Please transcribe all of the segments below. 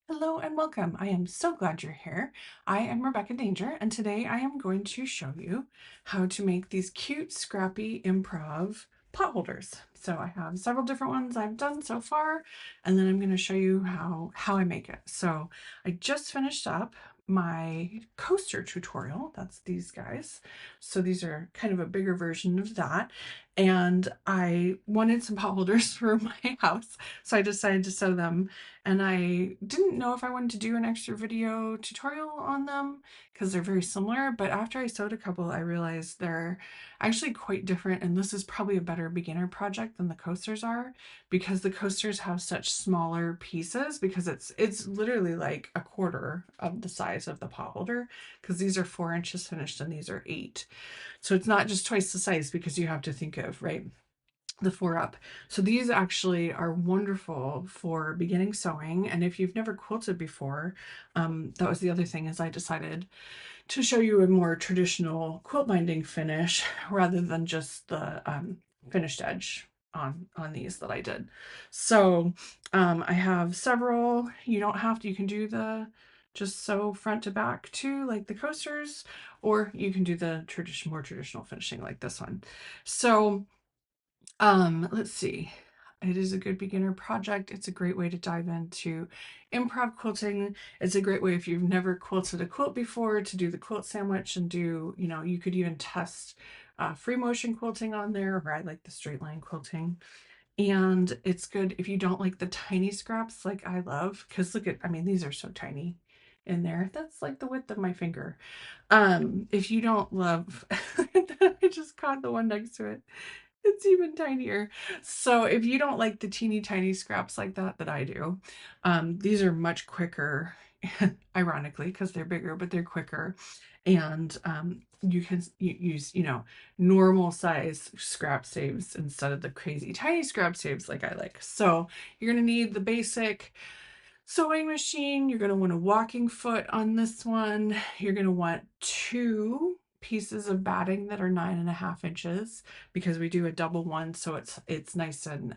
Hello and welcome. I am so glad you're here. I am Rebecca Danger, and today I am going to show you how to make these cute, scrappy improv pot holders. So I have several different ones I've done so far, and then I'm going to show you how I make it. So I just finished up my coaster tutorial. That's these guys. So these are kind of a bigger version of that. And I wanted some pot holders for my house, so I decided to sew them, and I didn't know if I wanted to do an extra video tutorial on them because they're very similar, but after I sewed a couple, I realized they're actually quite different, and this is probably a better beginner project than the coasters are, because the coasters have such smaller pieces, because it's literally like a quarter of the size of the pot holder, because these are 4 inches finished and these are 8. So it's not just twice the size, because you have to think of, right, the 4 up. So these actually are wonderful for beginning sewing. And if you've never quilted before, that was the other thing, is I decided to show you a more traditional quilt binding finish rather than just the finished edge on these that I did. So I have several. You don't have to, you can do the just sew front to back too, like the coasters, or you can do the more traditional finishing like this one. So let's see. It is a good beginner project. It's a great way to dive into improv quilting. It's a great way, if you've never quilted a quilt before, to do the quilt sandwich and do, you could even test free motion quilting on there, or I like the straight line quilting. And it's good if you don't like the tiny scraps like I love, because look at, I mean, these are so tiny in there. That's like the width of my finger. If you don't love, I just caught the one next to it. It's even tinier. So if you don't like the teeny tiny scraps like that I do, these are much quicker, ironically, because they're bigger, but they're quicker. And you can use, normal size scrap saves instead of the crazy tiny scrap saves like I like. So you're going to need the basic sewing machine. You're going to want a walking foot on this one. You're going to want 2 pieces of batting that are 9.5 inches, because we do a double one, so it's nice and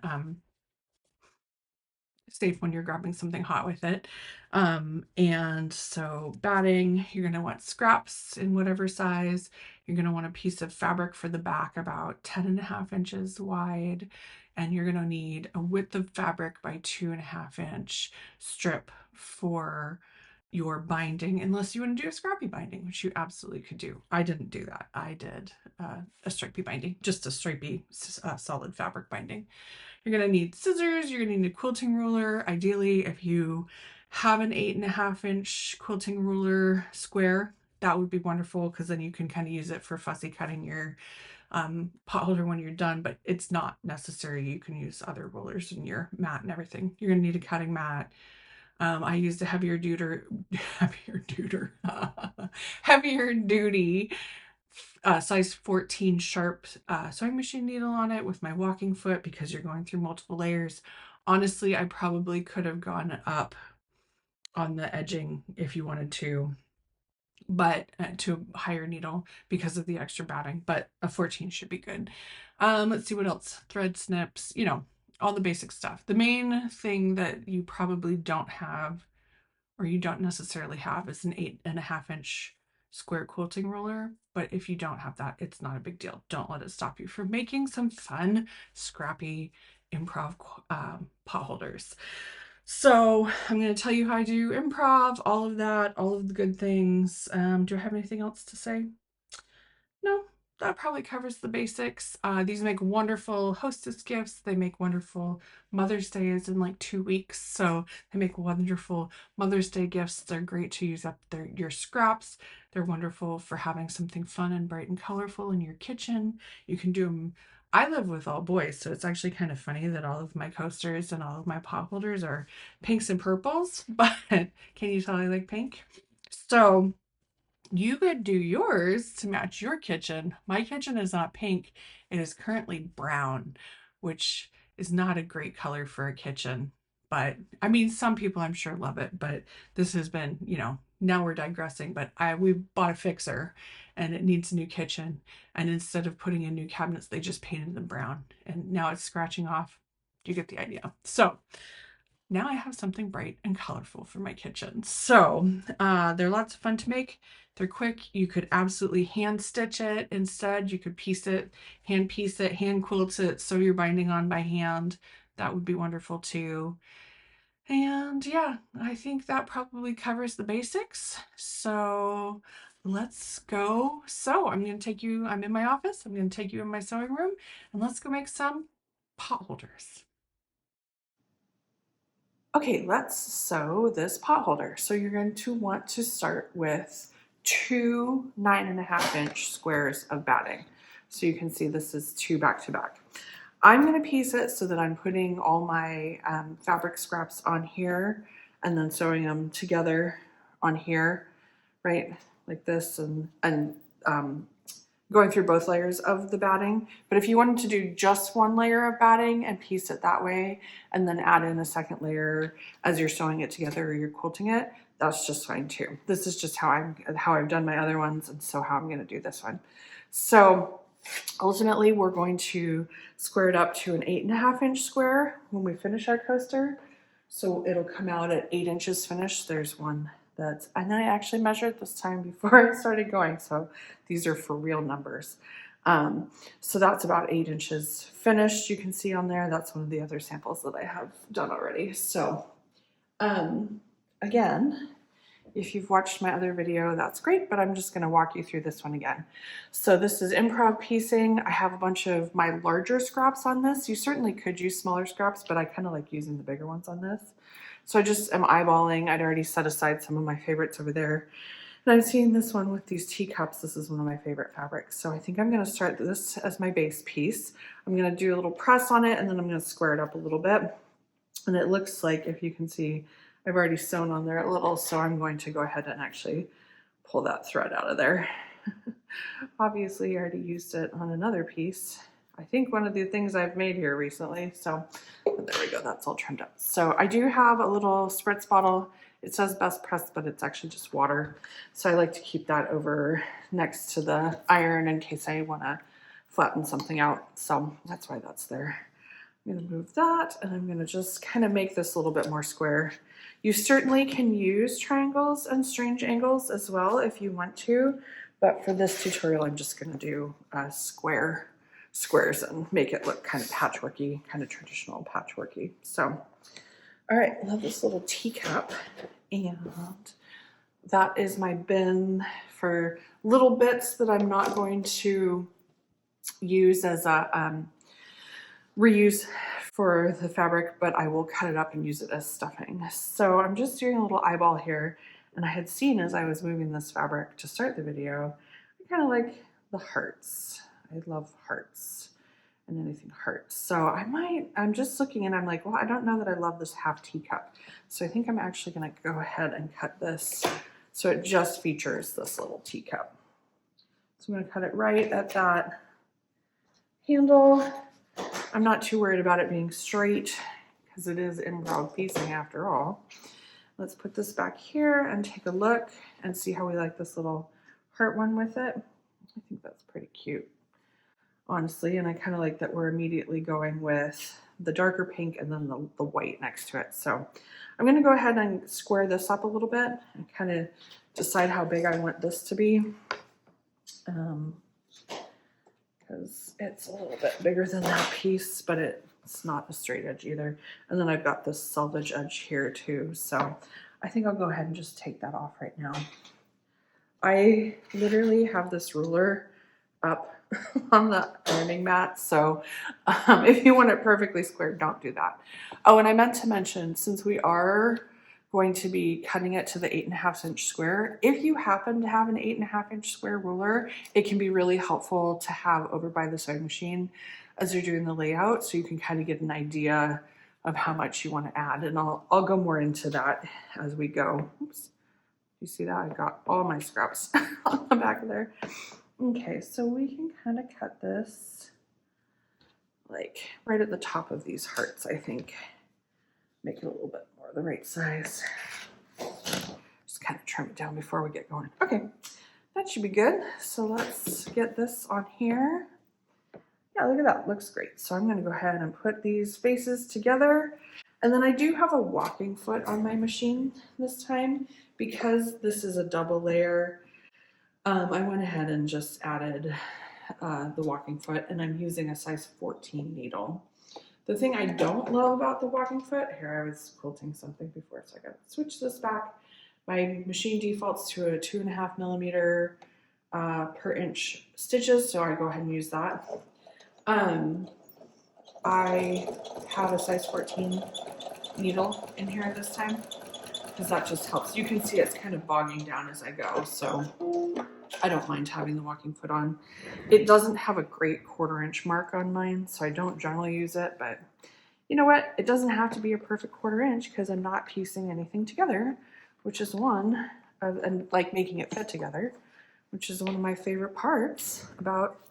safe when you're grabbing something hot with it. And so batting, you're going to want scraps in whatever size. You're going to want a piece of fabric for the back about 10.5 inches wide, and you're going to need a width of fabric by 2.5 inch strip for your binding, unless you want to do a scrappy binding, which you absolutely could do. I didn't do that. I did a stripey binding, just a stripey solid fabric binding. You're going to need scissors. You're going to need a quilting ruler. Ideally, if you have an 8.5 inch quilting ruler square, that would be wonderful, because then you can kind of use it for fussy cutting your pot holder when you're done, but it's not necessary. You can use other rulers in your mat and everything. You're going to need a cutting mat. I used a heavier duty size 14 sharp sewing machine needle on it with my walking foot, because you're going through multiple layers. Honestly, I probably could have gone up on the edging if you wanted to, but to a higher needle because of the extra batting, but a 14 should be good. Let's see what else. Thread snips, all the basic stuff. The main thing that you probably don't have, or you don't necessarily have, is an 8.5 inch square quilting ruler. But if you don't have that, it's not a big deal. Don't let it stop you from making some fun, scrappy improv pot holders. So I'm going to tell you how I do improv, all of that, all of the good things. Do I have anything else to say? No, that probably covers the basics. These make wonderful hostess gifts. They make wonderful Mother's Day is in like 2 weeks. So they make wonderful Mother's Day gifts. They're great to use up your scraps. They're wonderful for having something fun and bright and colorful in your kitchen. You can do them. I live with all boys, so it's actually kind of funny that all of my coasters and all of my pot holders are pinks and purples, but can you tell I like pink? So you could do yours to match your kitchen. My kitchen is not pink. It is currently brown, which is not a great color for a kitchen. But I mean, some people I'm sure love it, but this has been, now we're digressing, but we bought a fixer and it needs a new kitchen. And instead of putting in new cabinets, they just painted them brown, and now it's scratching off. You get the idea. So now I have something bright and colorful for my kitchen. So they're lots of fun to make. They're quick. You could absolutely hand stitch it instead. You could piece it, hand quilt it, sew your binding on by hand. That would be wonderful too. And yeah, I think that probably covers the basics. So let's go sew. I'm in my office. I'm going to take you in my sewing room and let's go make some pot holders. Okay, let's sew this pot holder. So you're going to want to start with 2 9.5-inch squares of batting. So you can see this is 2 back to back. I'm going to piece it so that I'm putting all my fabric scraps on here and then sewing them together on here, right? Like this, and going through both layers of the batting. But if you wanted to do just one layer of batting and piece it that way, and then add in a second layer as you're sewing it together or you're quilting it, that's just fine too. This is just how I've done my other ones, and so how I'm going to do this one. So ultimately, we're going to square it up to an 8.5-inch square when we finish our coaster. So it'll come out at 8 inches finished. There's one and then I actually measured this time before I started going. So these are for real numbers. So that's about 8 inches finished. You can see on there, that's one of the other samples that I have done already. So again, if you've watched my other video, that's great, but I'm just going to walk you through this one again. So this is improv piecing. I have a bunch of my larger scraps on this. You certainly could use smaller scraps, but I kind of like using the bigger ones on this. So I just am eyeballing. I'd already set aside some of my favorites over there. And I'm seeing this one with these teacups. This is one of my favorite fabrics. So I think I'm going to start this as my base piece. I'm going to do a little press on it, and then I'm going to square it up a little bit. And it looks like, if you can see, I've already sewn on there a little, so I'm going to go ahead and actually pull that thread out of there. Obviously, I already used it on another piece. I think one of the things I've made here recently. So there we go, that's all trimmed up. So I do have a little spritz bottle. It says best pressed, but it's actually just water. So I like to keep that over next to the iron in case I want to flatten something out. So that's why that's there. I'm going to move that, and I'm going to just kind of make this a little bit more square. You certainly can use triangles and strange angles as well if you want to, but for this tutorial, I'm just going to do squares and make it look kind of patchworky, kind of traditional patchworky. So, all right, I love this little teacup, and that is my bin for little bits that I'm not going to use as a reuse for the fabric, but I will cut it up and use it as stuffing. So I'm just doing a little eyeball here, and I had seen as I was moving this fabric to start the video, I kind of like the hearts. I love hearts and anything hearts. So I'm just looking and I'm like, well, I don't know that I love this half teacup. So I think I'm actually gonna go ahead and cut this so it just features this little teacup. So I'm gonna cut it right at that handle. I'm not too worried about it being straight because it is improv piecing after all. Let's put this back here and take a look and see how we like this little heart one with it. I think that's pretty cute, honestly, and I kind of like that we're immediately going with the darker pink and then the white next to it. So I'm going to go ahead and square this up a little bit and kind of decide how big I want this to be. Because it's a little bit bigger than that piece, but it's not a straight edge either. And then I've got this selvage edge here too. So I think I'll go ahead and just take that off right now. I literally have this ruler up on the ironing mat. So if you want it perfectly squared, don't do that. Oh, and I meant to mention, since we are going to be cutting it to the 8.5-inch square, if you happen to have an 8.5-inch square ruler, it can be really helpful to have over by the sewing machine as you're doing the layout, so you can kind of get an idea of how much you want to add. And I'll go more into that as we go. Oops. You see that? I got all my scraps on the back of there. Okay, so we can kind of cut this like right at the top of these hearts, I think. Make it a little bit more the right size. Just kind of trim it down before we get going. Okay, that should be good. So let's get this on here. Yeah, look at that, looks great. So I'm gonna go ahead and put these faces together. And then I do have a walking foot on my machine this time because this is a double layer. I went ahead and just added the walking foot, and I'm using a size 14 needle. The thing I don't love about the walking foot, here I was quilting something before, so I got to switch this back. My machine defaults to a 2.5 millimeter per inch stitches, so I go ahead and use that. I have a size 14 needle in here this time because that just helps. You can see it's kind of bogging down as I go, so I don't mind having the walking foot on. It doesn't have a great 1/4 inch mark on mine, so I don't generally use it, but you know what? It doesn't have to be a perfect 1/4 inch because I'm not piecing anything together, which is one of, and like making it fit together, which is one of my favorite parts about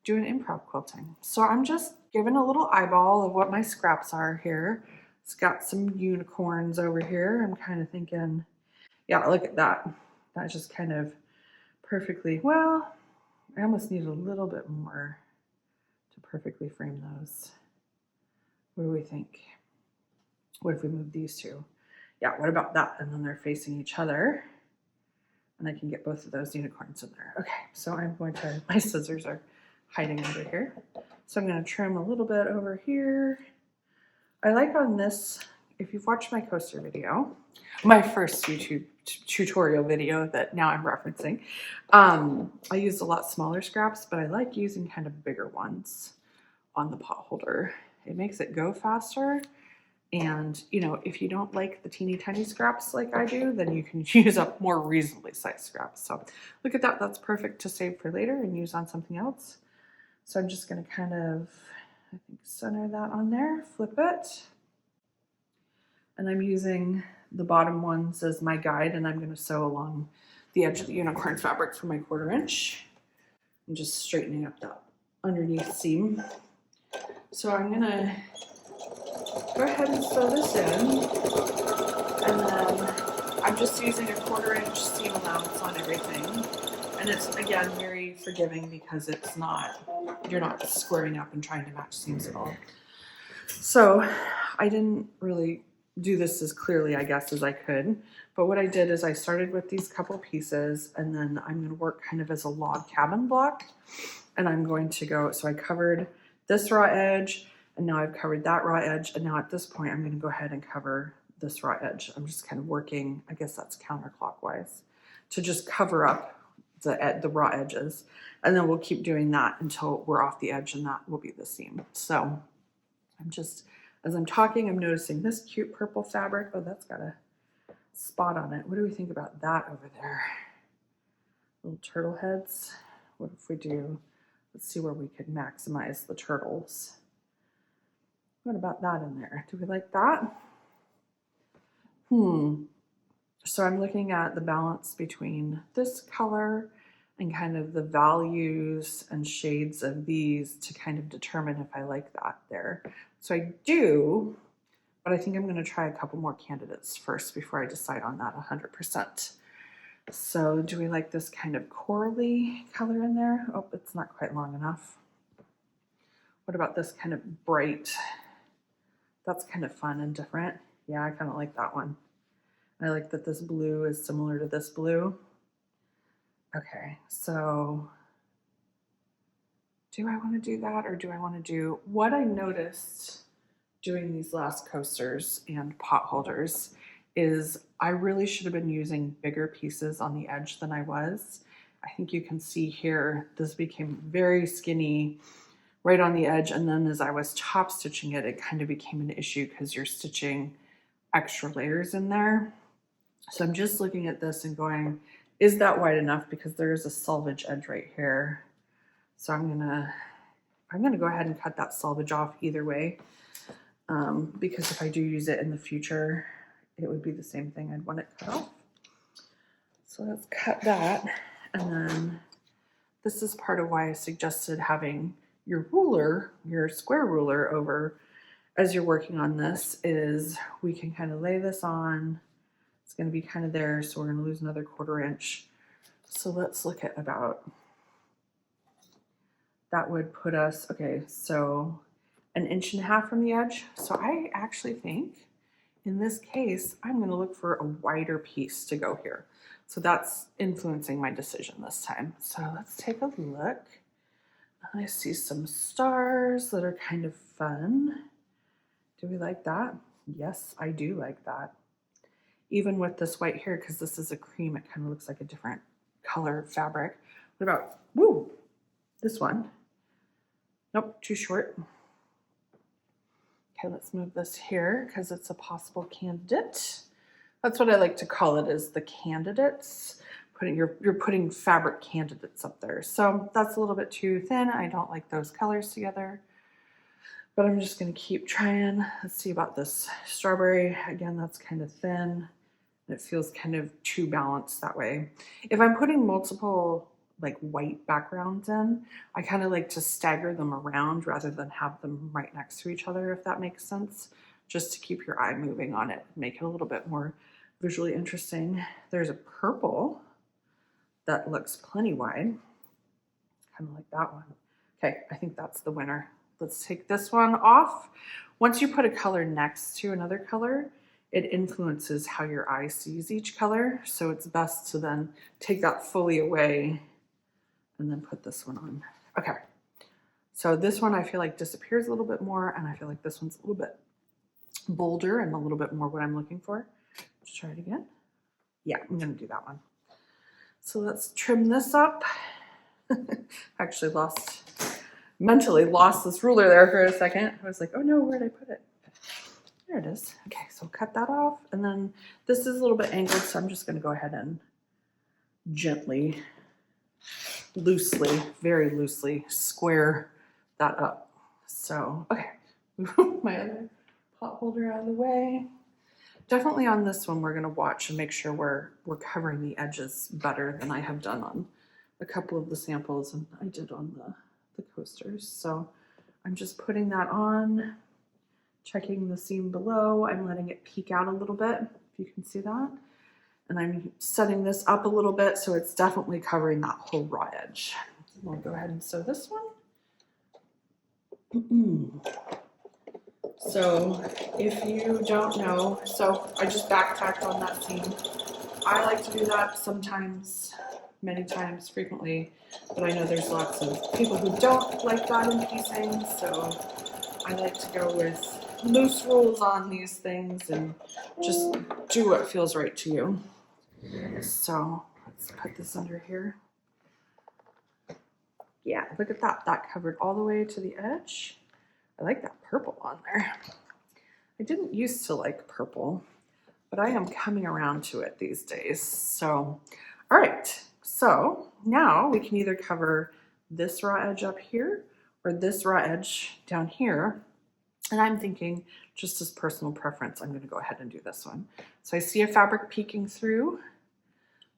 doing improv quilting. So I'm just giving a little eyeball of what my scraps are here. It's got some unicorns over here. I'm kind of thinking, yeah, look at that. That just kind of perfectly, well, I almost need a little bit more to perfectly frame those. What do we think? What if we move these two? Yeah, what about that? And then they're facing each other. And I can get both of those unicorns in there. Okay, so I'm going to, my scissors are hiding under here. So I'm going to trim a little bit over here. I like on this, if you've watched my coaster video, my first YouTube tutorial video that now I'm referencing, I used a lot smaller scraps, but I like using kind of bigger ones on the pot holder. It makes it go faster. And, you know, if you don't like the teeny tiny scraps like I do, then you can use up more reasonably sized scraps. So look at that. That's perfect to save for later and use on something else. So I'm just going to kind of, I think, center that on there, flip it. And I'm using the bottom ones as my guide, and I'm going to sew along the edge of the unicorn fabric for my 1/4 inch. I'm just straightening up that underneath seam. So I'm going to go ahead and sew this in, and then I'm just using a 1/4 inch seam allowance on everything. And it's, again, very forgiving because it's not, you're not squaring up and trying to match seams at all. So I didn't really do this as clearly, I guess, as I could. But what I did is I started with these couple pieces, and then I'm going to work kind of as a log cabin block. And I'm going to go, so I covered this raw edge, and now I've covered that raw edge. And now at this point, I'm going to go ahead and cover this raw edge. I'm just kind of working, I guess that's counterclockwise, to just cover up the raw edges. And then we'll keep doing that until we're off the edge, and that will be the seam. So I'm just, as I'm talking, I'm noticing this cute purple fabric. Oh, that's got a spot on it. What do we think about that over there? Little turtle heads. What if we do, let's see where we could maximize the turtles. What about that in there? Do we like that? So I'm looking at the balance between this color and kind of the values and shades of these to kind of determine if I like that there. So I do, but I think I'm going to try a couple more candidates first before I decide on that 100%. So do we like this kind of corally color in there? Oh, it's not quite long enough. What about this kind of bright? That's kind of fun and different. Yeah, I kind of like that one. I like that this blue is similar to this blue. Okay, so do I want to do that, or do I want to do what I noticed doing these last coasters and pot holders is I really should have been using bigger pieces on the edge than I was. I think you can see here, this became very skinny right on the edge. And then as I was top stitching it, it kind of became an issue because you're stitching extra layers in there. So I'm just looking at this and going, is that wide enough? Because there is a selvage edge right here. So I'm gonna go ahead and cut that selvage off either way. Because if I do use it in the future, it would be the same thing. I'd want it cut off. So let's cut that. And then this is part of why I suggested having your ruler, your square ruler over as you're working on this, is we can kind of lay this on. It's going to be kind of there, so we're going to lose another 1/4 inch. So let's look at about, that would put us, okay, so 1.5 inches from the edge. So I actually think in this case, I'm going to look for a wider piece to go here. So that's influencing my decision this time. So let's take a look. I see some stars that are kind of fun. Do we like that? Yes, I do like that. Even with this white here, because this is a cream, it kind of looks like a different color fabric. What about, woo, this one? Nope, too short. Okay, let's move this here because it's a possible candidate. That's what I like to call it, is the candidates. You're putting fabric candidates up there. So that's a little bit too thin. I don't like those colors together, but I'm just gonna keep trying. Let's see about this strawberry. Again, that's kind of thin. It feels kind of too balanced that way. If I'm putting multiple like white backgrounds in, I kind of like to stagger them around rather than have them right next to each other, if that makes sense, just to keep your eye moving on it, make it a little bit more visually interesting. There's a purple that looks plenty wide, kind of like that one. Okay, I think that's the winner. Let's take this one off. Once you put a color next to another color, it influences how your eye sees each color. So it's best to then take that fully away and then put this one on. Okay, so this one I feel like disappears a little bit more, and I feel like this one's a little bit bolder and a little bit more what I'm looking for. Let's try it again. Yeah, I'm gonna do that one. So let's trim this up. Actually mentally lost this ruler there for a second. I was like, oh no, where'd I put it? There it is. Okay, so cut that off. And then this is a little bit angled, so I'm just gonna go ahead and gently, loosely, very loosely square that up. So, okay, my other pot holder out of the way. Definitely on this one, we're gonna watch and make sure we're covering the edges better than I have done on a couple of the samples and I did on the coasters. So I'm just putting that on, checking the seam below. I'm letting it peek out a little bit, if you can see that. And I'm setting this up a little bit so it's definitely covering that whole raw edge. We'll go ahead and sew this one. So if you don't know, so I just back tacked on that seam. I like to do that sometimes, many times, frequently, but I know there's lots of people who don't like that in piecing, so I like to go with loose rules on these things and just do what feels right to you. So let's put this under here. Yeah, look at that. That covered all the way to the edge. I like that purple on there. I didn't used to like purple, but I am coming around to it these days. So, all right. So now we can either cover this raw edge up here or this raw edge down here. And I'm thinking, just as personal preference, I'm going to go ahead and do this one. So I see a fabric peeking through.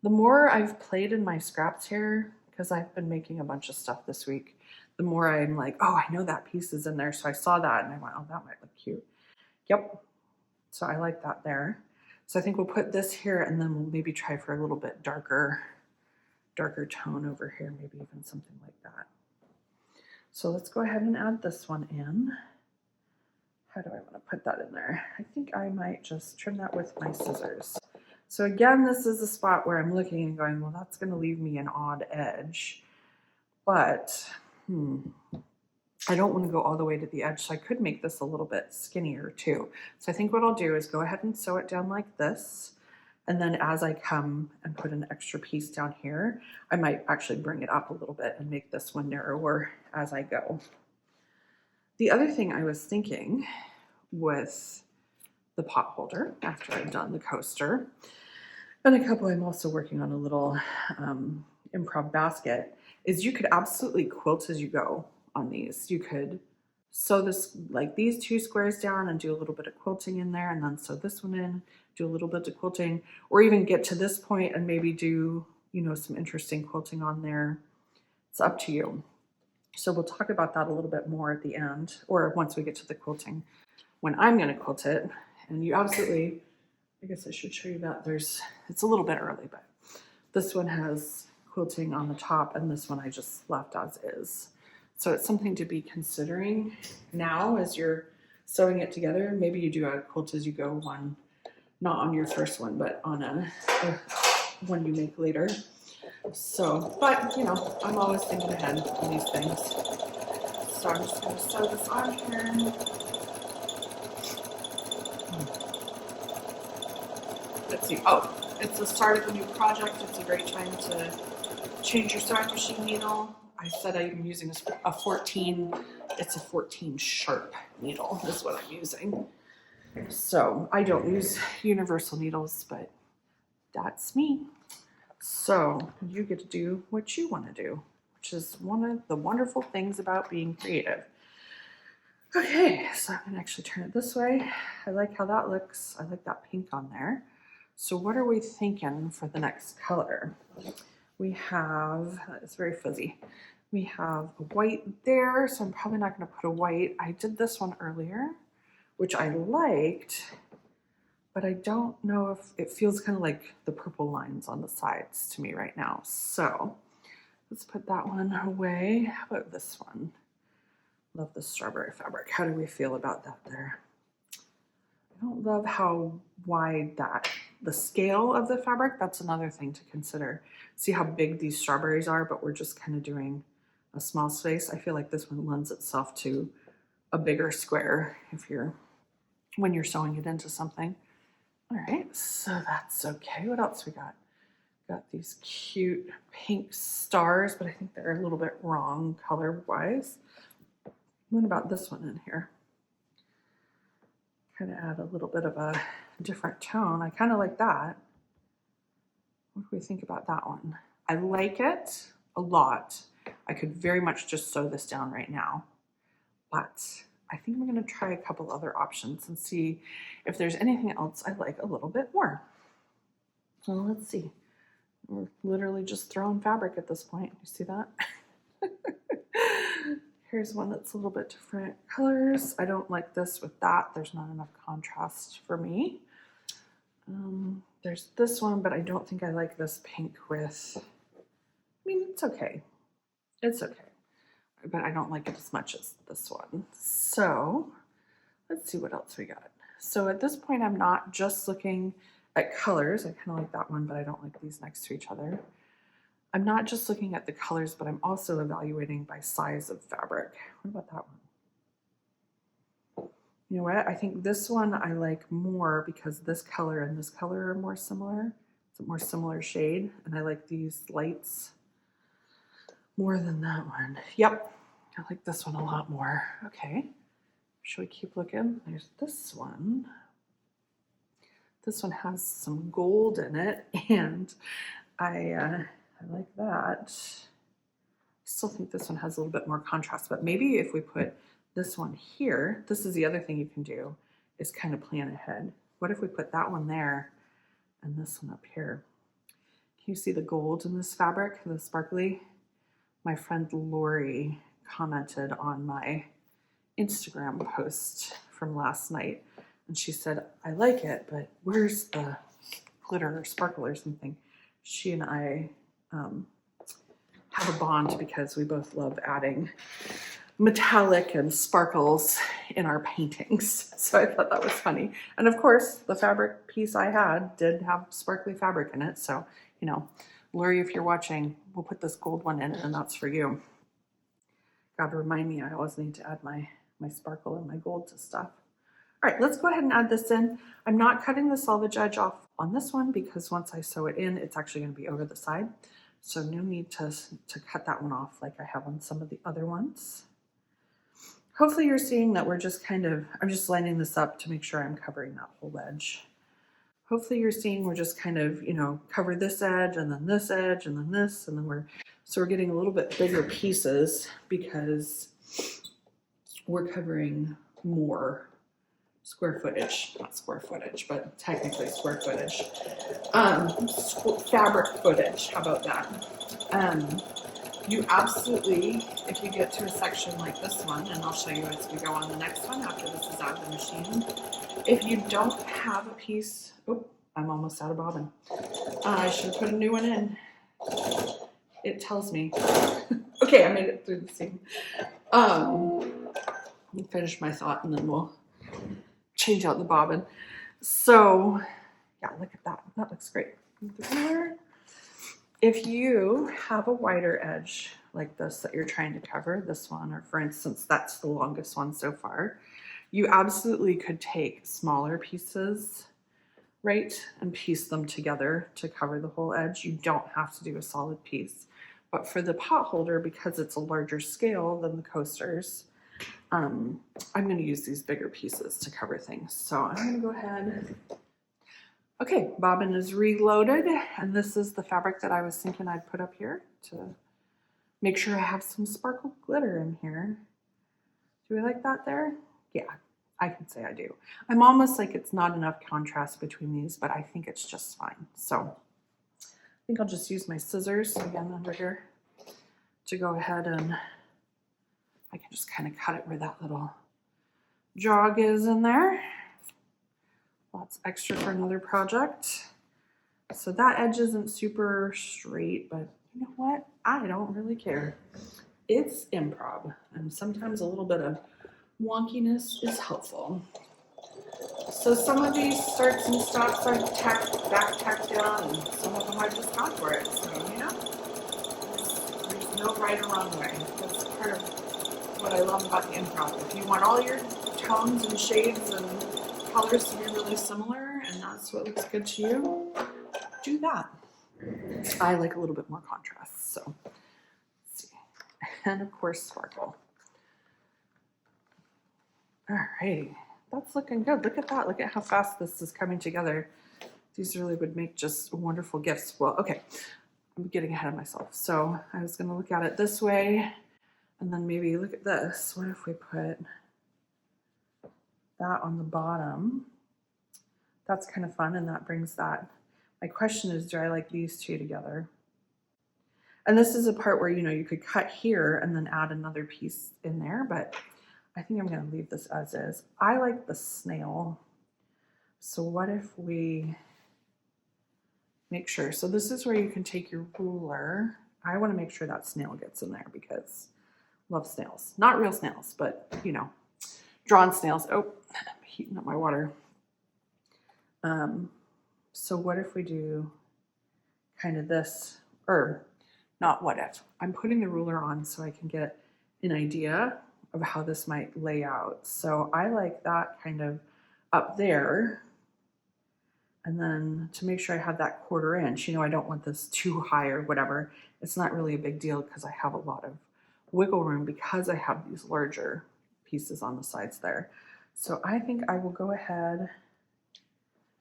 The more I've played in my scraps here, because I've been making a bunch of stuff this week, the more I'm like, oh, I know that piece is in there. So I saw that and I went, oh, that might look cute. Yep. So I like that there. So I think we'll put this here and then we'll maybe try for a little bit darker tone over here, maybe even something like that. So let's go ahead and add this one in. How do I want to put that in there? I think I might just trim that with my scissors. So again, this is a spot where I'm looking and going, well, that's going to leave me an odd edge. But, I don't want to go all the way to the edge, so I could make this a little bit skinnier too. So I think what I'll do is go ahead and sew it down like this. And then as I come and put an extra piece down here, I might actually bring it up a little bit and make this one narrower as I go. The other thing I was thinking with the pot holder after I've done the coaster, and a couple I'm also working on a little improv basket, is you could absolutely quilt as you go on these. You could sew this, like these two squares down and do a little bit of quilting in there and then sew this one in, do a little bit of quilting, or even get to this point and maybe do, you know, some interesting quilting on there. It's up to you. So we'll talk about that a little bit more at the end, or once we get to the quilting, when I'm going to quilt it. And you absolutely, I guess I should show you that it's a little bit early, but this one has quilting on the top and this one I just left as is. So it's something to be considering now as you're sewing it together. Maybe you do a quilt as you go one, not on your first one, but on a one you make later. So, but you know, I'm always thinking ahead on these things. So I'm just going to sew this on here. Let's see. Oh, it's the start of a new project. It's a great time to change your sewing machine needle. I said I'm using a 14. It's a 14 sharp needle is what I'm using. So I don't use universal needles, but that's me. So you get to do what you want to do, which is one of the wonderful things about being creative. Okay, so I'm gonna actually turn it this way. I like how that looks. I like that pink on there. So what are we thinking for the next color? We have, it's very fuzzy. We have a white there, so I'm probably not gonna put a white. I did this one earlier, which I liked, but I don't know if it feels kind of like the purple lines on the sides to me right now. So let's put that one away. How about this one? Love the strawberry fabric. How do we feel about that there? I don't love how wide the scale of the fabric, that's another thing to consider. See how big these strawberries are, but we're just kind of doing a small space. I feel like this one lends itself to a bigger square when you're sewing it into something. All right, so that's okay. What else we got? Got these cute pink stars, but I think they're a little bit wrong color-wise. What about this one in here? Kind of add a little bit of a different tone. I kind of like that. What do we think about that one? I like it a lot. I could very much just sew this down right now, but I think I'm going to try a couple other options and see if there's anything else I like a little bit more. So let's see. We're literally just throwing fabric at this point. You see that? Here's one that's a little bit different colors. I don't like this with that. There's not enough contrast for me. There's this one, but I don't think I like this pink with, I mean, it's okay. It's okay. But I don't like it as much as this one. So let's see what else we got. So at this point, I'm not just looking at colors. I kind of like that one, but I don't like these next to each other. I'm not just looking at the colors, but I'm also evaluating by size of fabric. What about that one? You know what? I think this one I like more because this color and this color are more similar. It's a more similar shade, and I like these lights more than that one. Yep, I like this one a lot more. Okay, should we keep looking? There's this one. This one has some gold in it, and I like that. I still think this one has a little bit more contrast, but maybe if we put this one here, this is the other thing you can do, is kind of plan ahead. What if we put that one there and this one up here? Can you see the gold in this fabric, the sparkly? My friend Lori commented on my Instagram post from last night, and she said, I like it, but where's the glitter or sparkle or something? She and I have a bond because we both love adding metallic and sparkles in our paintings. So I thought that was funny. And of course, the fabric piece I had did have sparkly fabric in it. So, you know, Lori, if you're watching, we'll put this gold one in and that's for you. God, remind me, I always need to add my sparkle and my gold to stuff. All right, let's go ahead and add this in. I'm not cutting the selvage edge off on this one because once I sew it in, it's actually going to be over the side. So no need to cut that one off like I have on some of the other ones. Hopefully you're seeing that we're just I'm just lining this up to make sure I'm covering that whole edge. Hopefully you're seeing we're just kind of, you know, cover this edge and then this edge and then this, and then we're getting a little bit bigger pieces because we're covering more square footage, not square footage, but technically square footage. Fabric footage, how about that? You absolutely, if you get to a section like this one, and I'll show you as we go on the next one after this is out of the machine. If you don't have a piece, oh, I'm almost out of bobbin. I should put a new one in. It tells me. Okay, I made it through the seam. Let me finish my thought and then we'll change out the bobbin. So yeah, look at that. That looks great. If you have a wider edge like this that you're trying to cover, this one, or for instance, that's the longest one so far, you absolutely could take smaller pieces, right, and piece them together to cover the whole edge. You don't have to do a solid piece. But for the pot holder, because it's a larger scale than the coasters, I'm going to use these bigger pieces to cover things. So I'm going to go ahead. Okay, bobbin is reloaded, and this is the fabric that I was thinking I'd put up here to make sure I have some sparkle glitter in here. Do we like that there? Yeah, I can say I do. I'm almost like it's not enough contrast between these, but I think it's just fine. So I think I'll just use my scissors again under here to go ahead, and I can just kind of cut it where that little jog is in there. Lots extra for another project. So that edge isn't super straight, but you know what? I don't really care. It's improv, and sometimes a little bit of wonkiness is helpful. So some of these starts and stops I've tacked down, and some of them I've just gone for it. So, you know, there's no right or wrong way. That's part of what I love about the improv. If you want all your tones and shades and colors to be really similar, and that's what looks good to you, do that. I like a little bit more contrast, so let's see. And of course, sparkle. All right, that's looking good. Look at that. Look at how fast this is coming together. These really would make just wonderful gifts. Well, okay, I'm getting ahead of myself. So I was going to look at it this way, and then maybe look at this. What if we put that on the bottom? That's kind of fun, and that brings that. My question is, do I like these two together? And this is a part where, you know, you could cut here and then add another piece in there, but I think I'm going to leave this as is. I like the snail. So what if we make sure, so this is where you can take your ruler. I want to make sure that snail gets in there because I love snails. Not real snails, but, you know, drawn snails. Oh, I'm heating up my water. So what if we do kind of this, or not what if, I'm putting the ruler on so I can get an idea of how this might lay out. So I like that kind of up there. And then to make sure I have that 1/4 inch, you know, I don't want this too high or whatever. It's not really a big deal because I have a lot of wiggle room because I have these larger pieces on the sides there. So I think I will go ahead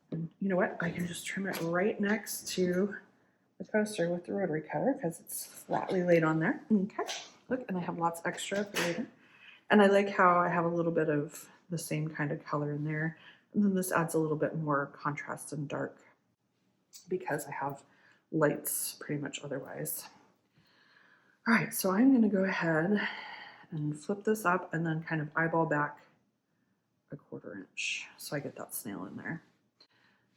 and, you know what, I can just trim it right next to the coaster with the rotary cutter because it's flatly laid on there. Okay, look, and I have lots extra for later. And I like how I have a little bit of the same kind of color in there. And then this adds a little bit more contrast and dark because I have lights pretty much otherwise. All right, so I'm gonna go ahead and flip this up and then kind of eyeball back a 1/4 inch so I get that snail in there.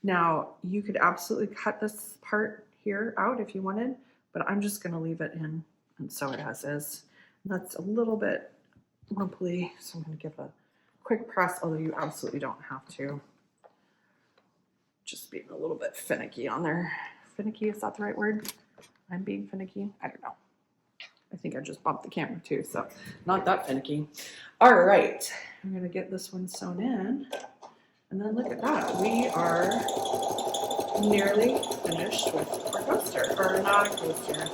Now, you could absolutely cut this part here out if you wanted, but I'm just gonna leave it in and sew it as is. And that's a little bit rumply, so I'm gonna give a quick press, although you absolutely don't have to. Just being a little bit finicky on there. Finicky, is that the right word? I'm being finicky? I don't know. I think I just bumped the camera too, so not that finicky. All right, I'm gonna get this one sewn in. And then look at that. We are nearly finished with our coaster, or not a coaster.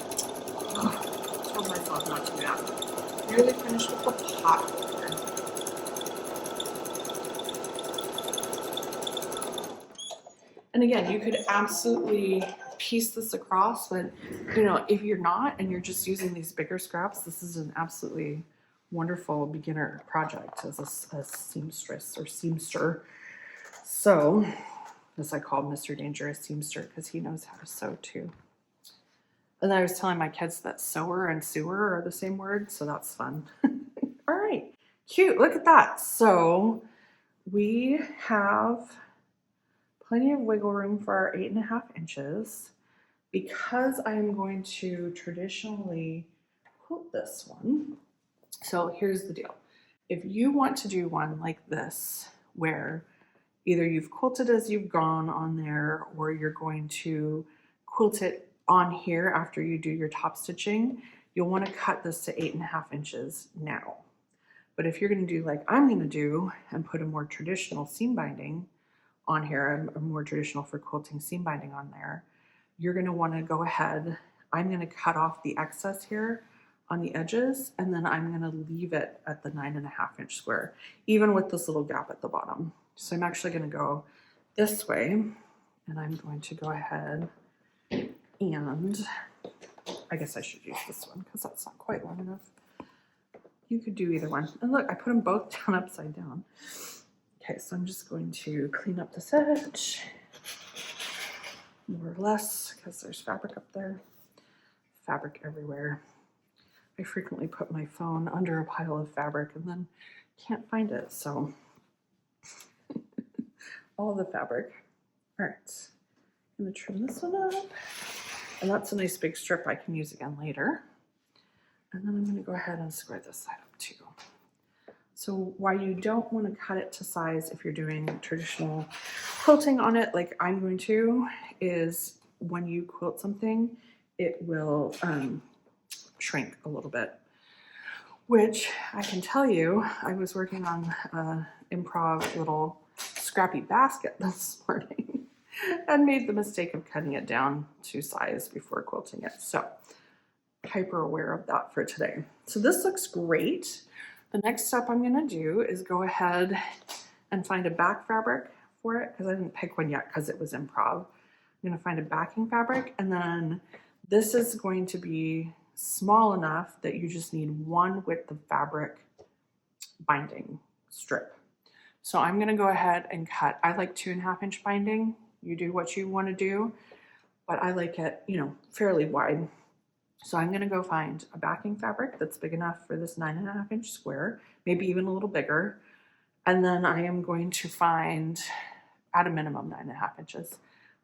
Oh, I told myself not to do that. Nearly finished with the pot holder. And again, you could absolutely piece this across, but you know, if you're not and you're just using these bigger scraps, this is an absolutely wonderful beginner project as a seamstress or seamster. So, as I call Mr. Danger a seamster because he knows how to sew too. And I was telling my kids that sewer and sewer are the same word, so that's fun. All right, cute, look at that. So we have plenty of wiggle room for our 8.5 inches. Because I am going to traditionally quilt this one. So here's the deal. If you want to do one like this, where Either you've quilted as you've gone on there, or you're going to quilt it on here after you do your top stitching. You'll want to cut this to 8.5 inches now. But if you're going to do like I'm going to do and put a more traditional seam binding on here, a more traditional for quilting seam binding on there, you're going to want to go ahead. I'm going to cut off the excess here on the edges, and then I'm going to leave it at the 9.5 inch square, even with this little gap at the bottom. So I'm actually going to go this way, and I'm going to go ahead and I guess I should use this one because that's not quite long enough. You could do either one. And look, I put them both down upside down. Okay, so I'm just going to clean up this edge, more or less, because there's fabric up there. Fabric everywhere. I frequently put my phone under a pile of fabric and then can't find it, so all the fabric. All right, I'm gonna trim this one up, and that's a nice big strip I can use again later. And then I'm gonna go ahead and square this side up too. So why you don't want to cut it to size if you're doing traditional quilting on it like I'm going to is when you quilt something, it will shrink a little bit, which I can tell you, I was working on an improv little scrappy basket this morning and made the mistake of cutting it down to size before quilting it. So hyper aware of that for today. So this looks great. The next step I'm going to do is go ahead and find a back fabric for it, because I didn't pick one yet because it was improv. I'm going to find a backing fabric, and then this is going to be small enough that you just need one width of fabric binding strip. So I'm going to go ahead and cut. I like 2.5 inch binding. You do what you want to do, but I like it, you know, fairly wide. So I'm going to go find a backing fabric that's big enough for this 9.5 inch square, maybe even a little bigger. And then I am going to find, at a minimum, 9.5 inches.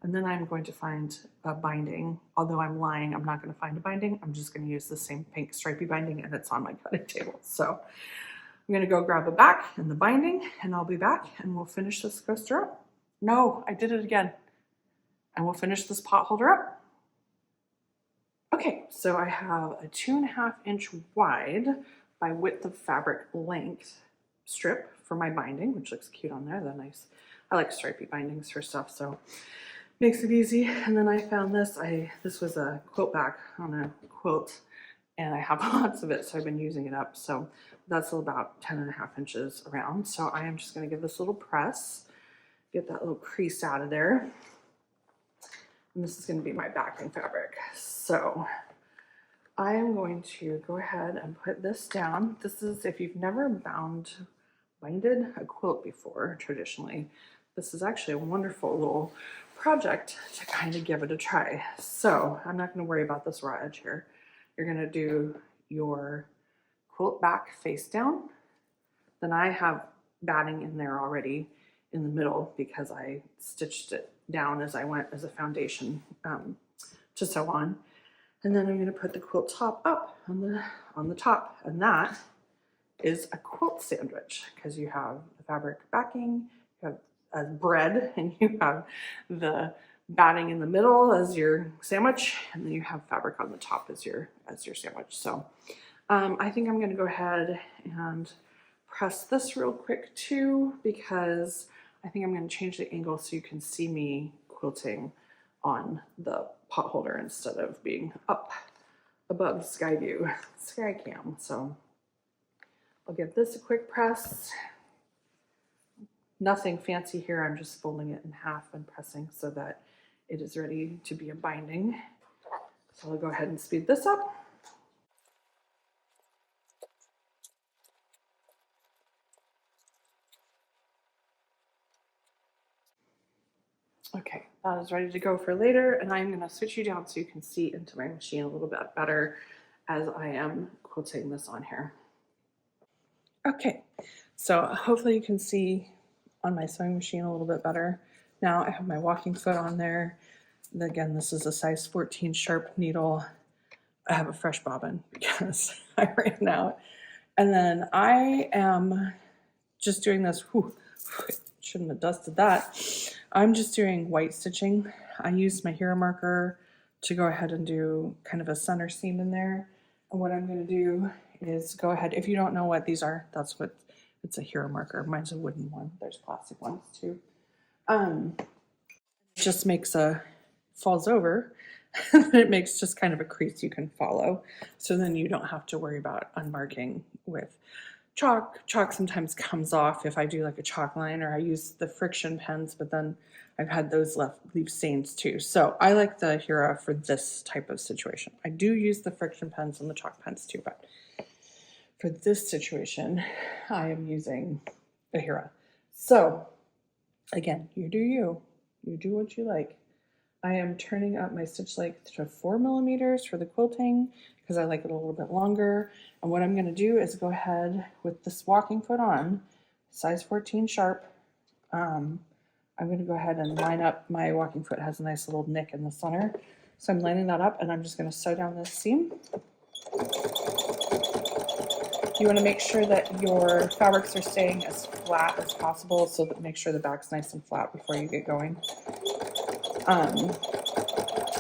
And then I'm going to find a binding. Although I'm lying, I'm not going to find a binding. I'm just going to use the same pink stripy binding, and it's on my cutting table. So I'm going to go grab a back and the binding, and I'll be back and we'll finish this coaster up. No, I did it again. And we'll finish this pot holder up. Okay, so I have a 2.5 inch wide by width of fabric length strip for my binding, which looks cute on there. They're nice. I like stripy bindings for stuff, so makes it easy. And then I found this. This was a quilt back on a quilt, and I have lots of it, so I've been using it up. So that's about 10.5 inches around. So I am just going to give this a little press, get that little crease out of there. And this is going to be my backing fabric. So I am going to go ahead and put this down. This is, if you've never binded a quilt before, traditionally, this is actually a wonderful little project to kind of give it a try. So I'm not going to worry about this raw edge here. You're going to do your quilt back face down. Then I have batting in there already in the middle because I stitched it down as I went as a foundation to sew on. And then I'm going to put the quilt top up on the top, and that is a quilt sandwich because you have the fabric backing, you have a bread, and you have the batting in the middle as your sandwich, and then you have fabric on the top as your sandwich. So I think I'm going to go ahead and press this real quick too, because I think I'm going to change the angle so you can see me quilting on the pot holder instead of being up above sky view, sky cam. So I'll give this a quick press. Nothing fancy here. I'm just folding it in half and pressing so that it is ready to be a binding. So I'll go ahead and speed this up. Okay, that is ready to go for later, and I'm going to switch you down so you can see into my machine a little bit better as I am quilting this on here. Okay, so hopefully you can see on my sewing machine a little bit better. Now I have my walking foot on there. Again, this is a size 14 sharp needle. I have a fresh bobbin because I ran out. And then I am just doing this shouldn't have dusted that. I'm just doing white stitching. I used my hero marker to go ahead and do kind of a center seam in there. And what I'm going to do is go ahead, if you don't know what these are, that's what, it's a hero marker. Mine's a wooden one. There's plastic ones too. It just makes falls over. It makes just kind of a crease you can follow. So then you don't have to worry about unmarking with chalk. Chalk sometimes comes off if I do like a chalk line, or I use the friction pens, but then I've had those leave stains too. So I like the Hero for this type of situation. I do use the friction pens and the chalk pens too, but for this situation, I am using the Hero. So again, you do you. You do what you like. I am turning up my stitch length to 4 millimeters for the quilting because I like it a little bit longer. And what I'm going to do is go ahead with this walking foot on, size 14 sharp. I'm going to go ahead and line up my walking foot. It has a nice little nick in the center. So I'm lining that up, and I'm just going to sew down this seam. You want to make sure that your fabrics are staying as flat as possible, so that make sure the back's nice and flat before you get going. And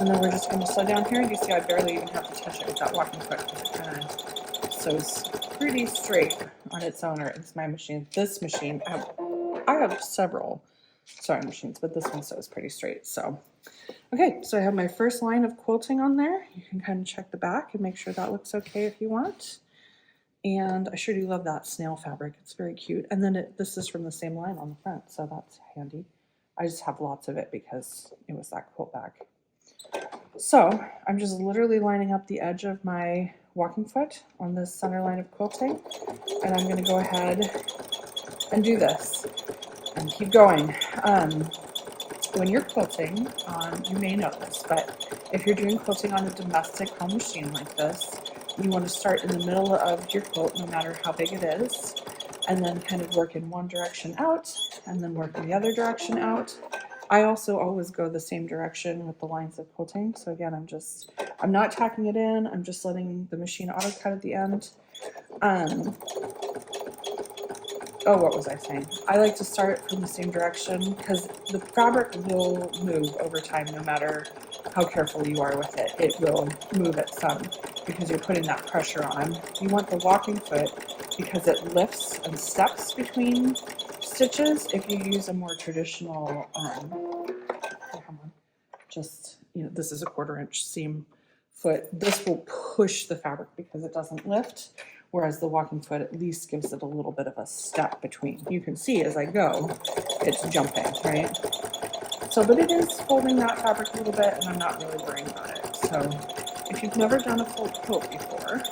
then we're just going to sew down here. You see I barely even have to touch it with that walking foot because it kind of sews pretty straight on its own, or it's my machine. This machine, I have several sewing machines, but this one sews pretty straight. So, okay, so I have my first line of quilting on there. You can kind of check the back and make sure that looks okay if you want. And I sure do love that snail fabric. It's very cute. And then this is from the same line on the front, so that's handy. I just have lots of it because it was that quilt bag. So I'm just literally lining up the edge of my walking foot on this center line of quilting, and I'm going to go ahead and do this and keep going. When you're quilting, you may know this, but if you're doing quilting on a domestic home machine like this, you want to start in the middle of your quilt, no matter how big it is, and then kind of work in one direction out, and then work in the other direction out. I also always go the same direction with the lines of quilting. So again, I'm not tacking it in. I'm just letting the machine auto cut at the end. Oh, what was I saying? I like to start from the same direction because the fabric will move over time no matter how careful you are with it. It will move at some because you're putting that pressure on. You want the walking foot because it lifts and steps between stitches. If you use a more traditional, this is a 1/4 inch seam foot. This will push the fabric because it doesn't lift, whereas the walking foot at least gives it a little bit of a step between. You can see as I go, it's jumping, right? So, but it is folding that fabric a little bit, and I'm not really worrying about it. So if you've never done a full quilt before,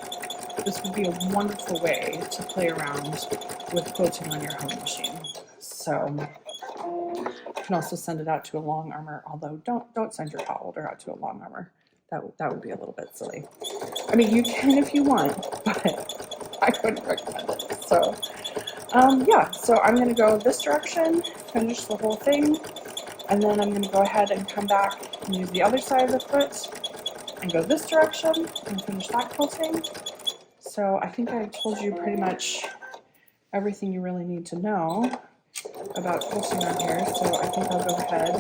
this would be a wonderful way to play around with quilting on your home machine. So you can also send it out to a long armor, although don't send your potholder out to a long armor. That would be a little bit silly. I mean, you can if you want, but I wouldn't recommend it. So yeah, so I'm going to go this direction, finish the whole thing, and then I'm going to go ahead and come back and use the other side of the foot and go this direction and finish that quilting. So I think I told you pretty much everything you really need to know about quilting on here. So I think I'll go ahead,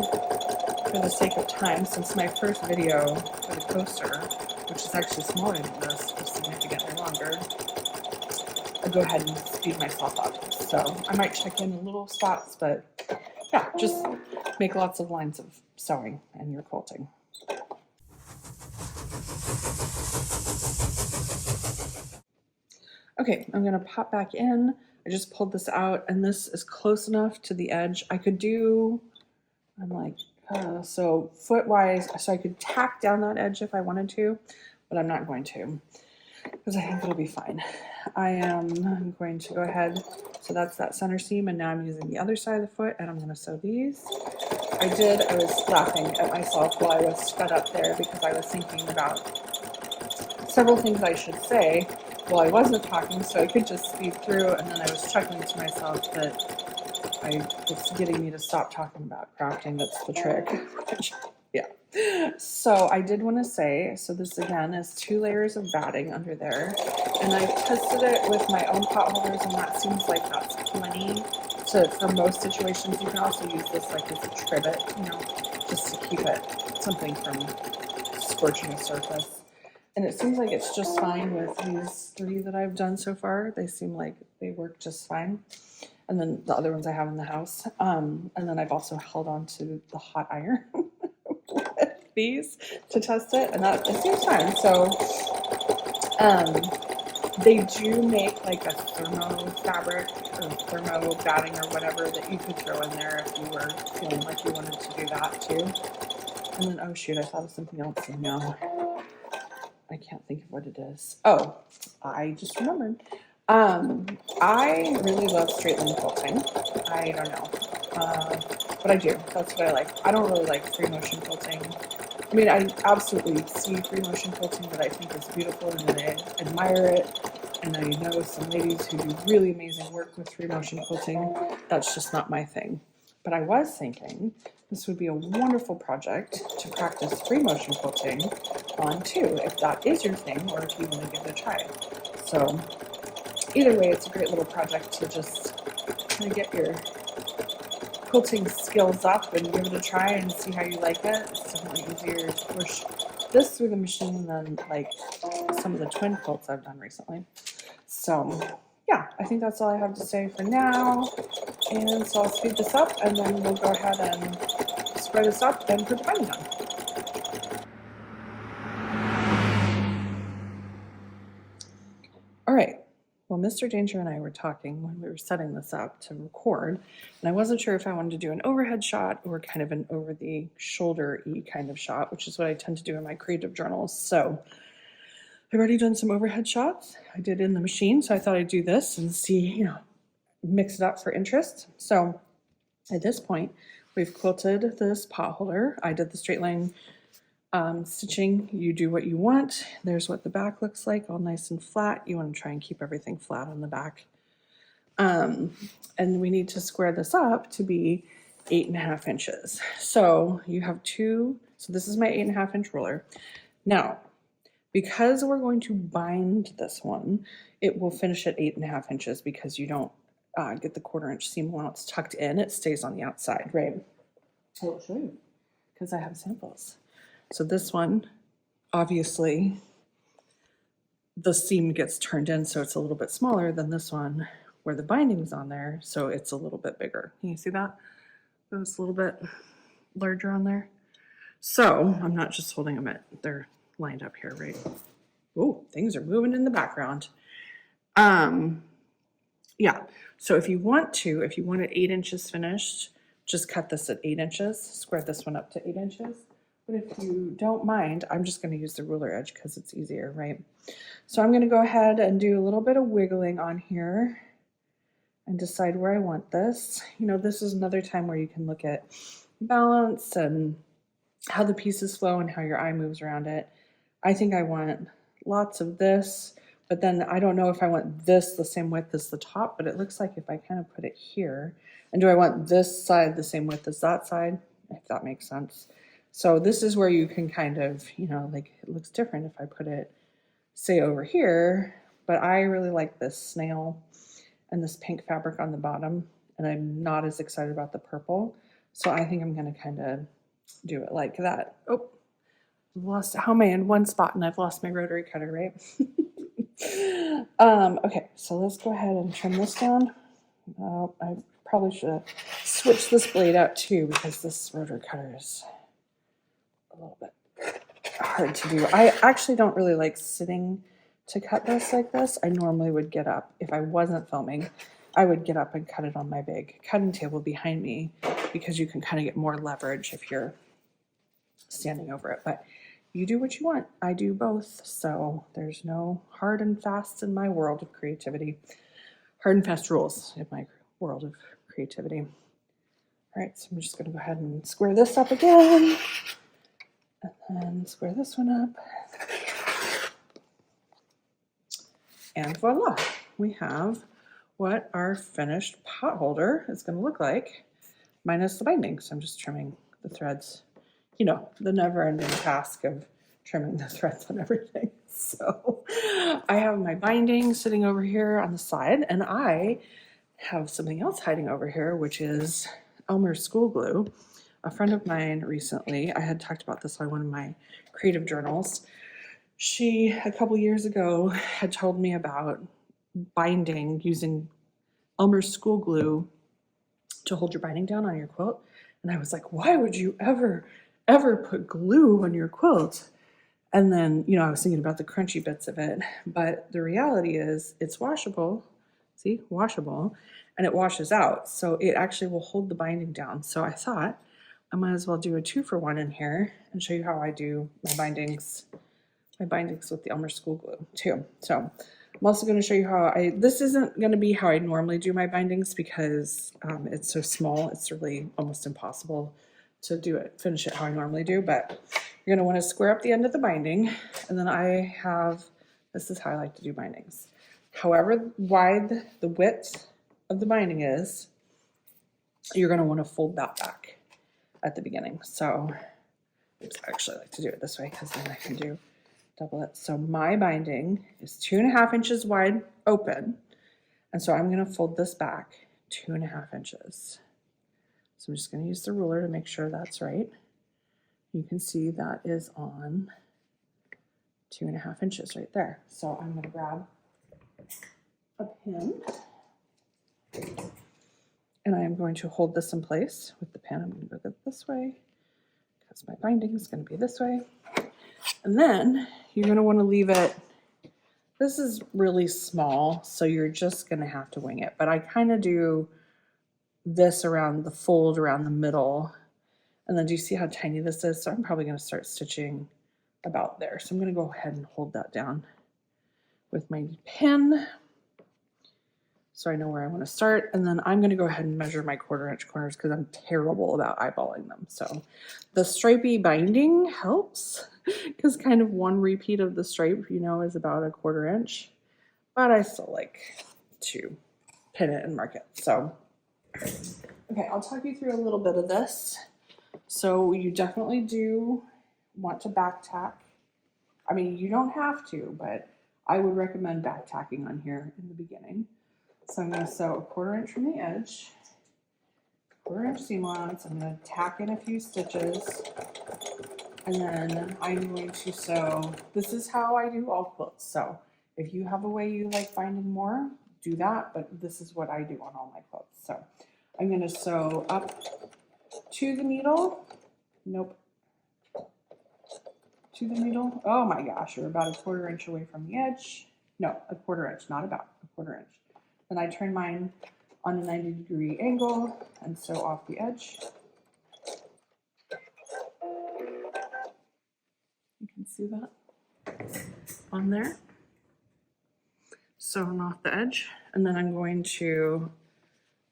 for the sake of time, since my first video for the coaster, which is actually smaller than this, is significantly longer, I'll go ahead and speed myself up. So I might check in little spots, but yeah, just make lots of lines of sewing and you're quilting. Okay, I'm going to pop back in. I just pulled this out, and this is close enough to the edge. I could do, so foot-wise, so I could tack down that edge if I wanted to, but I'm not going to because I think it'll be fine. I'm going to go ahead, so that's that center seam, and now I'm using the other side of the foot, and I'm going to sew these. I was laughing at myself while I was sped up there because I was thinking about several things I should say while I wasn't talking, so I could just speed through, and then I was chuckling to myself that it's getting me to stop talking about crafting. That's the trick. Yeah. So I did want to say, so this again is 2 layers of batting under there, and I tested it with my own pot holders, and that seems like that's plenty for most situations. You can also use this like as a trivet, you know, just to keep it something from scorching a surface. And it seems like it's just fine with these 3 that I've done so far. They seem like they work just fine. And then the other ones I have in the house. And then I've also held on to the hot iron with these to test it, and that it seems fine. So they do make like a thermo fabric or thermo batting or whatever that you could throw in there if you were feeling like you wanted to do that too. And then, oh shoot, I thought of something else, and now I can't think of what it is. Oh, I just remembered. I really love straight line quilting. I don't know, but I do. That's what I like. I don't really like free motion quilting. I mean, I absolutely see free motion quilting that I think is beautiful and I admire it. And I know some ladies who do really amazing work with free motion quilting. That's just not my thing. But I was thinking this would be a wonderful project to practice free motion quilting on too, if that is your thing or if you want to give it a try. So either way, it's a great little project to just kind of get your quilting skills up and give it a try and see how you like it. It's definitely easier to push this through the machine than like some of the twin quilts I've done recently. So yeah, I think that's all I have to say for now. And so I'll speed this up and then we'll go ahead and spread this up and put the binding on. All right. Well, Mr. Danger and I were talking when we were setting this up to record, and I wasn't sure if I wanted to do an overhead shot or kind of an over the shoulder-y kind of shot, which is what I tend to do in my creative journals. So I've already done some overhead shots. I did in the machine, so I thought I'd do this and see, you know, mix it up for interest. So at this point, we've quilted this potholder. I did the straight line stitching. You do what you want. There's what the back looks like, all nice and flat. You want to try and keep everything flat on the back. And we need to square this up to be 8.5 inches. So you have so this is my 8.5 inch ruler. Now, because we're going to bind this one, it will finish at 8.5 inches because you don't get the 1/4 inch seam when it's tucked in. It stays on the outside, right? I will show you because I have samples. So this one, obviously, the seam gets turned in, so it's a little bit smaller than this one where the binding's on there, so it's a little bit bigger. Can you see that? It's a little bit larger on there. So I'm not just holding them they're lined up here, right? Oh, things are moving in the background. Yeah, so if you want it 8 inches finished, just cut this at 8 inches, square this one up to 8 inches. But if you don't mind, I'm just going to use the ruler edge because it's easier, right? So I'm going to go ahead and do a little bit of wiggling on here and decide where I want this. You know, this is another time where you can look at balance and how the pieces flow and how your eye moves around it. I think I want lots of this, but then I don't know if I want this the same width as the top, but it looks like if I kind of put it here, and do I want this side the same width as that side, if that makes sense. So this is where you can kind of, you know, like it looks different if I put it, say, over here, but I really like this snail and this pink fabric on the bottom, and I'm not as excited about the purple. So I think I'm going to kind of do it like that. Oh, I've lost, how am I in one spot and I've lost my rotary cutter, right? Okay, so let's go ahead and trim this down. I probably should have switched this blade out too because this rotary cutter is a little bit hard to do. I actually don't really like sitting to cut this like this. I normally would get up. If I wasn't filming, I would get up and cut it on my big cutting table behind me because you can kind of get more leverage if you're standing over it. But you do what you want. I do both. So there's no hard and fast in my world of creativity. Hard and fast rules in my world of creativity. All right, so I'm just going to go ahead and square this up again. And then square this one up. And voila, we have what our finished potholder is going to look like, minus the binding. So I'm just trimming the threads. You know, the never-ending task of trimming the threads on everything. So I have my binding sitting over here on the side, and I have something else hiding over here, which is Elmer's school glue. A friend of mine recently, I had talked about this on one of my creative journals. She, a couple years ago, had told me about binding using Elmer's school glue to hold your binding down on your quilt. And I was like, why would you ever put glue on your quilt? And then, I was thinking about the crunchy bits of it. But the reality is it's washable. See, washable. And it washes out. So it actually will hold the binding down. So I thought I might as well do a 2-for-1 in here and show you how I do my bindings with the Elmer School Glue too. So I'm also going to show you how this isn't going to be how I normally do my bindings because it's so small. It's really almost impossible to finish it how I normally do, but you're going to want to square up the end of the binding. And then this is how I like to do bindings. However wide the width of the binding is, you're going to want to fold that back at the beginning. So I actually like to do it this way because then I can double it. So my binding is 2.5 inches wide open. And so I'm going to fold this back 2.5 inches. So I'm just going to use the ruler to make sure that's right. You can see that is on 2.5 inches right there. So I'm going to grab a pin and I am going to hold this in place with the pin. I'm going to go this way because my binding is going to be this way. And then you're going to want to leave it. This is really small, so you're just going to have to wing it. But I kind of do this around the fold around the middle. And then do you see how tiny this is? So I'm probably going to start stitching about there. So I'm going to go ahead and hold that down with my pin so I know where I want to start. And then I'm going to go ahead and measure my 1/4 inch corners because I'm terrible about eyeballing them. So the stripy binding helps because kind of one repeat of the stripe, is about a 1/4 inch. But I still like to pin it and mark it. So, okay, I'll talk you through a little bit of this. So you definitely do want to back tack. I mean, you don't have to, but I would recommend back tacking on here in the beginning. So I'm going to sew a 1/4 inch from the edge, 1/4 inch seam allowance. I'm going to tack in a few stitches, and then I'm going to sew. This is how I do all quilts. So if you have a way you like binding more, do that. But this is what I do on all my quilts. So I'm going to sew up to the needle. Nope. To the needle. Oh my gosh, you're about a 1/4 inch away from the edge. No, a 1/4 inch, not about a 1/4 inch. Then I turn mine on a 90-degree angle and sew off the edge. You can see that on there. Sewing off the edge. And then I'm going to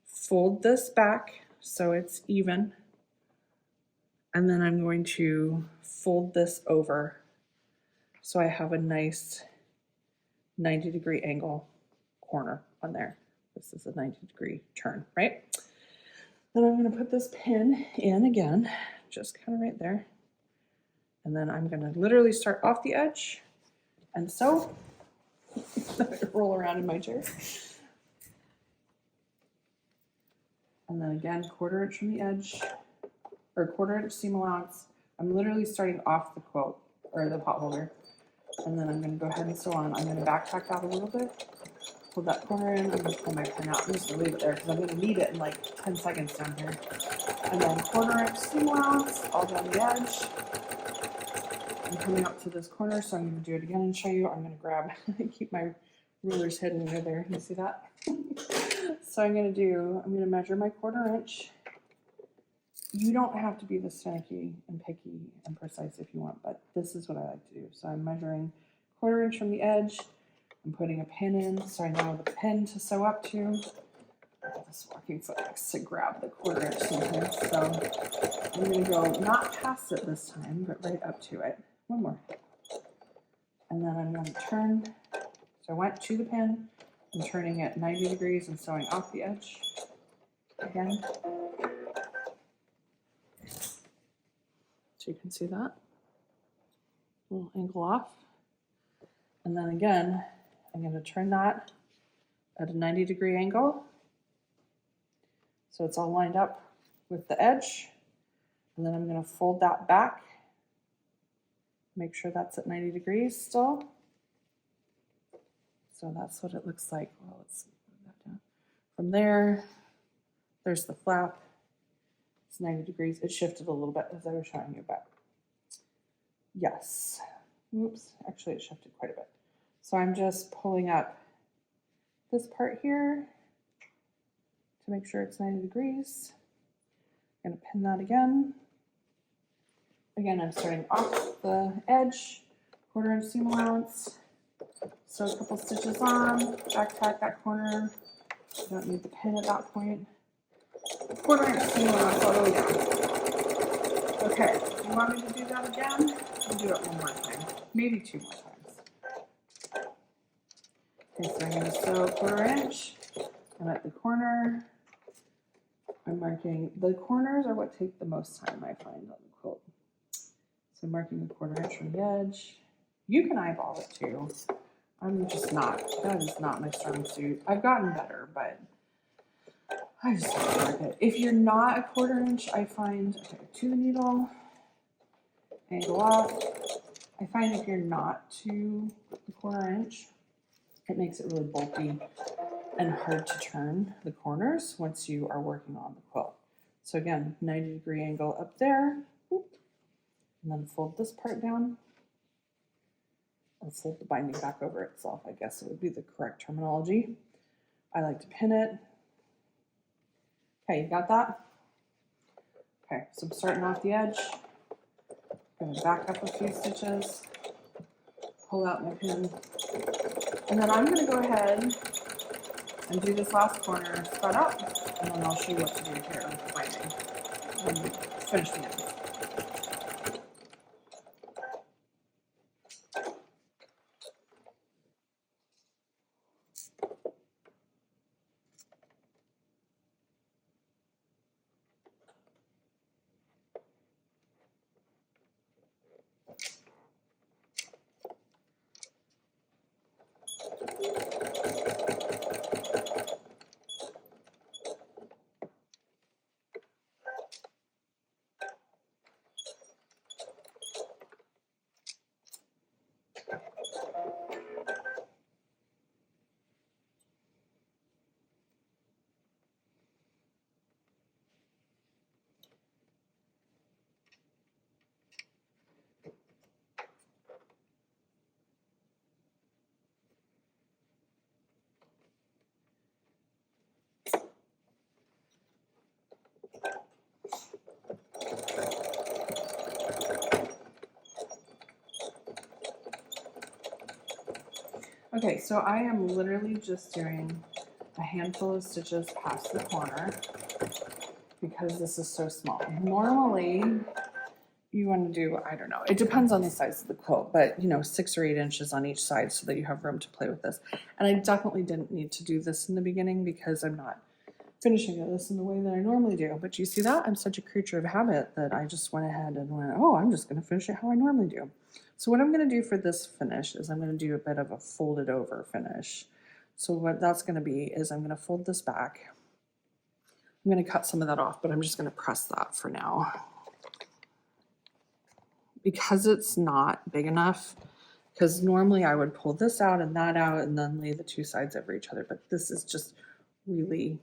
fold this back so it's even. And then I'm going to fold this over so I have a nice 90-degree angle corner on there. This is a 90-degree turn, right? Then I'm going to put this pin in again, just kind of right there. And then I'm going to literally start off the edge and sew. Roll around in my chair. And then again, 1/4 inch from the edge, or 1/4 inch seam allowance. I'm literally starting off the quilt, or the potholder. And then I'm going to go ahead and sew on. I'm going to back tack out a little bit. Hold that corner in. I'm going to pull my pin out. I'm just going to leave it there because I'm going to need it in like 10 seconds down here. And then 1/4 inch seam allowance all down the edge. I'm coming up to this corner, so I'm going to do it again and show you. I'm going to grab, keep my rulers hidden under there. You see that? So I'm going to measure my 1/4 inch. You don't have to be this finicky and picky and precise if you want, but this is what I like to do. So I'm measuring 1/4 inch from the edge. I'm putting a pin in so I know the pin to sew up to. This walking foot likes to grab the 1/4 inch sometimes. So I'm going to go not past it this time, but right up to it. One more. And then I'm going to turn. So I went to the pin. I'm turning it 90 degrees and sewing off the edge again. So you can see that. Little angle off. And then again, I'm going to turn that at a 90-degree angle So it's all lined up with the edge. And then I'm going to fold that back. Make sure that's at 90 degrees still. So that's what it looks like. Well, let's move that down. From there, there's the flap. It's 90 degrees. It shifted a little bit as I was showing you, but yes. Oops, actually it shifted quite a bit. So I'm just pulling up this part here to make sure it's 90 degrees. I'm going to pin that again. Again, I'm starting off the edge, 1/4 inch seam allowance. So a couple stitches on, back tack that corner. You don't need the pin at that point. 1/4 inch seam allowance all the way down. Okay, you want me to do that again? I'll do it one more time, maybe 2 more times. Okay, so I'm going to sew 1/4 inch. I'm at the corner. I'm marking, the corners are what take the most time, I find, on the quilt. So I'm marking a 1/4 inch from the edge. You can eyeball it too. I'm just not, that is not my strong suit. I've gotten better, but I just don't like it. If you're not a 1/4 inch, I find, okay, to the needle, angle off. I find if you're not to the 1/4 inch, it makes it really bulky and hard to turn the corners once you are working on the quilt. So again, 90 degree angle up there, and then fold this part down, or fold the binding back over itself, I guess it would be the correct terminology. I like to pin it. Okay, you got that? Okay, so I'm starting off the edge. I'm gonna back up a few stitches, pull out my pin, and then I'm gonna go ahead and do this last corner spread up, and then I'll show you what to do here with the binding and finish the ends. Okay, so I am literally just doing a handful of stitches past the corner because this is so small. Normally, you want to do, I don't know, it depends on the size of the quilt, but 6 or 8 inches on each side so that you have room to play with this. And I definitely didn't need to do this in the beginning because I'm not finishing this in the way that I normally do. But you see that? I'm such a creature of habit that I just went ahead and went, oh, I'm just going to finish it how I normally do. So what I'm going to do for this finish is I'm going to do a bit of a folded over finish. So what that's going to be is I'm going to fold this back. I'm going to cut some of that off, but I'm just going to press that for now. Because it's not big enough, because normally I would pull this out and that out and then lay the two sides over each other, but this is just really,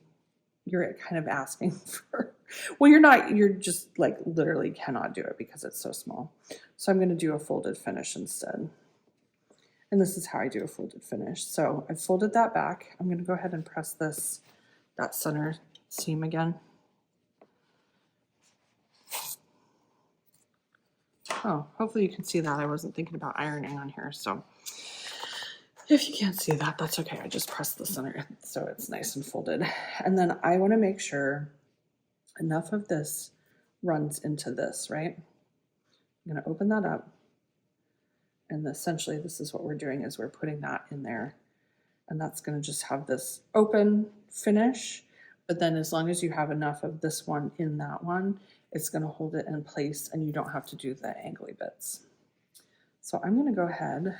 you're kind of asking for, well, you're just like literally cannot do it because it's so small. So I'm going to do a folded finish instead. And this is how I do a folded finish. So I've folded that back. I'm going to go ahead and press that center seam again. Oh, hopefully you can see that. I wasn't thinking about ironing on here. So if you can't see that, that's okay. I just pressed the center so it's nice and folded. And then I want to make sure enough of this runs into this, right? I'm going to open that up. And essentially this is what we're doing is we're putting that in there. And that's going to just have this open finish. But then as long as you have enough of this one in that one, it's going to hold it in place and you don't have to do the angly bits. So I'm going to go ahead,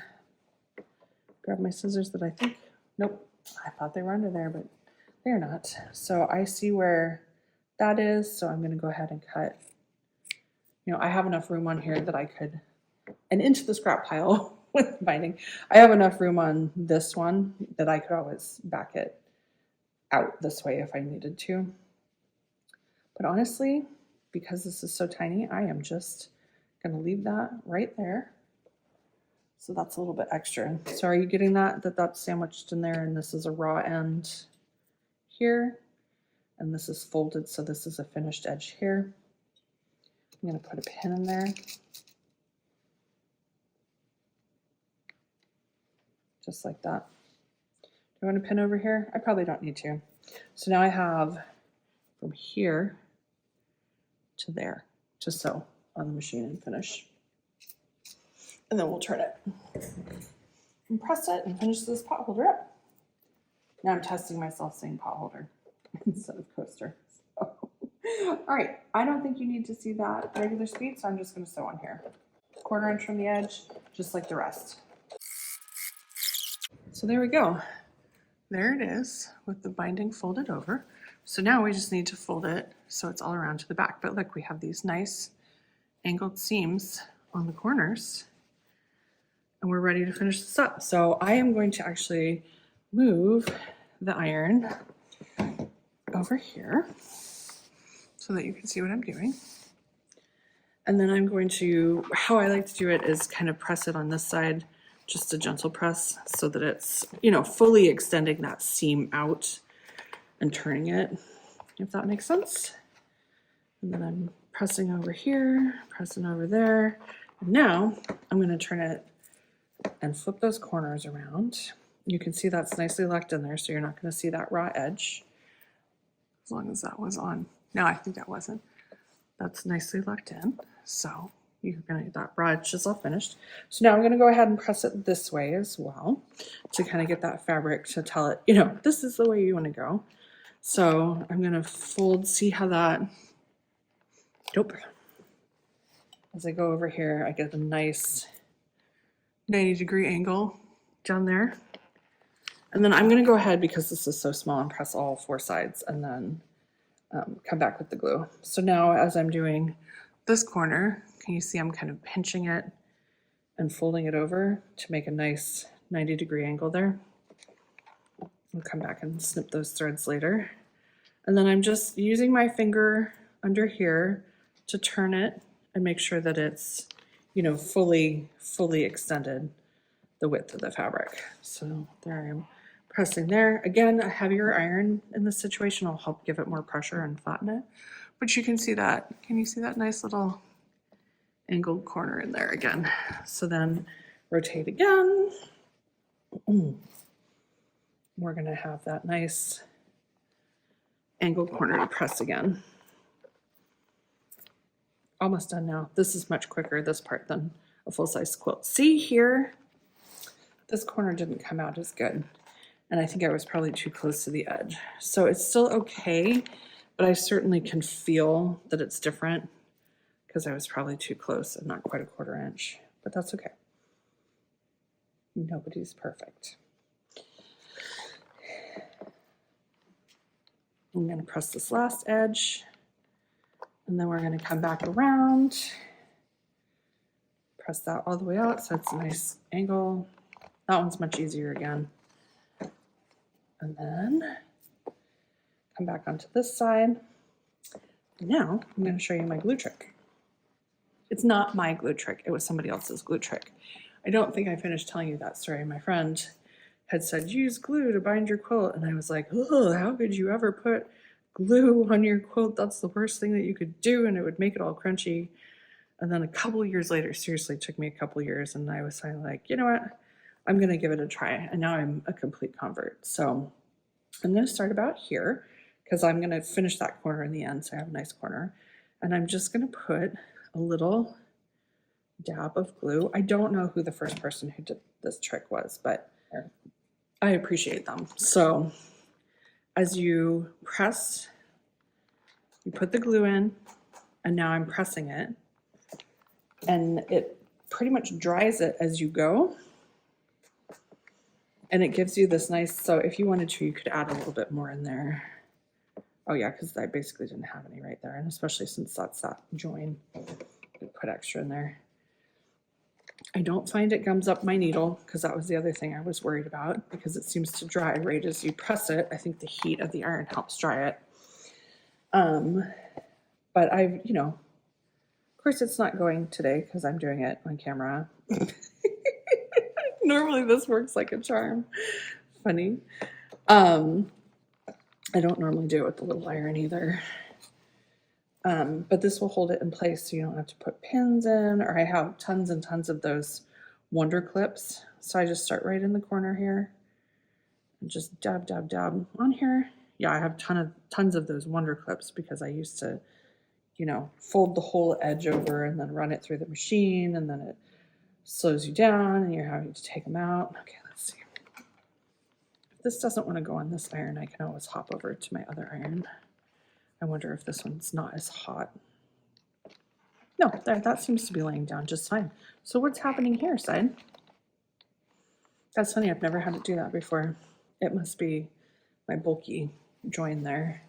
grab my scissors that I think, nope, I thought they were under there, but they're not. So I see where that is. So I'm going to go ahead and cut. You know, I have enough room on here that I could, and into the scrap pile with binding. I have enough room on this one that I could always back it out this way if I needed to. But honestly, because this is so tiny, I am just going to leave that right there. So that's a little bit extra. So are you getting that that's sandwiched in there, and this is a raw end here, and this is folded, so this is a finished edge here. I'm going to put a pin in there. Just like that. Do I want to pin over here? I probably don't need to. So now I have from here to there to sew on the machine and finish. And then we'll turn it and press it and finish this pot holder up. Now I'm testing myself saying pot holder instead of coaster. So. All right, I don't think you need to see that regular speed, so I'm just going to sew on here. 1/4 inch from the edge, just like the rest. So there we go. There it is with the binding folded over. So now we just need to fold it so it's all around to the back. But look, we have these nice angled seams on the corners, and we're ready to finish this up. So I am going to actually move the iron over here so that you can see what I'm doing. And then I'm going to, how I like to do it is kind of press it on this side, just a gentle press so that it's, you know, fully extending that seam out and turning it, if that makes sense. And then I'm pressing over here, pressing over there. And now I'm going to turn it and flip those corners around. You can see that's nicely locked in there, so you're not going to see that raw edge. As long as that was on. No, I think that wasn't. That's nicely locked in. So you're going to get that raw edge is all finished. So now I'm going to go ahead and press it this way as well to kind of get that fabric to tell it, you know, this is the way you want to go. So I'm going to fold, see how that, nope. As I go over here, I get a nice 90-degree angle down there. And then I'm going to go ahead, because this is so small, and press all 4 sides and then come back with the glue. So now as I'm doing this corner, can you see I'm kind of pinching it and folding it over to make a nice 90-degree angle there. I'll come back and snip those threads later. And then I'm just using my finger under here to turn it and make sure that it's, you know, fully extended the width of the fabric. So there I am pressing there. Again, a heavier iron in this situation will help give it more pressure and flatten it. But you can see that, can you see that nice little angled corner in there again? So then rotate again. We're gonna have that nice angled corner to press again. Almost done now. This is much quicker, this part, than a full-size quilt. See here, this corner didn't come out as good. And I think I was probably too close to the edge. So it's still okay, but I certainly can feel that it's different because I was probably too close and not quite a 1/4 inch, but that's okay. Nobody's perfect. I'm going to press this last edge, and then we're going to come back around, press that all the way out so it's a nice angle. That one's much easier again. And then come back onto this side. Now I'm going to show you my glue trick. It's not my glue trick. It was somebody else's glue trick. I don't think I finished telling you that story. My friend had said, use glue to bind your quilt. And I was like, oh, how could you ever put glue on your quilt? That's the worst thing that you could do, and it would make it all crunchy. And then a couple of years later, seriously, it took me a couple of years, and I was finally like, you know what? I'm going to give it a try. And now I'm a complete convert. So I'm going to start about here because I'm going to finish that corner in the end. So I have a nice corner. And I'm just going to put a little dab of glue. I don't know who the first person who did this trick was, but I appreciate them. So as you press, you put the glue in, and now I'm pressing it. And it pretty much dries it as you go. And it gives you this nice, so if you wanted to, you could add a little bit more in there. Oh yeah, because I basically didn't have any right there, and especially since that's that join, I put extra in there. I don't find it gums up my needle because that was the other thing I was worried about because it seems to dry right as you press it. I think the heat of the iron helps dry it. But I've, of course it's not going today because I'm doing it on camera. Normally this works like a charm. Funny. I don't normally do it with the little iron either. But this will hold it in place so you don't have to put pins in, or I have tons and tons of those wonder clips. So I just start right in the corner here and just dab, dab, dab on here. Yeah, I have tons of those wonder clips because I used to, fold the whole edge over and then run it through the machine, and then it slows you down and you're having to take them out. Okay, let's see. If this doesn't want to go on this iron, I can always hop over to my other iron. I wonder if this one's not as hot. No, that seems to be laying down just fine. So what's happening here, side? That's funny, I've never had to do that before. It must be my bulky join there.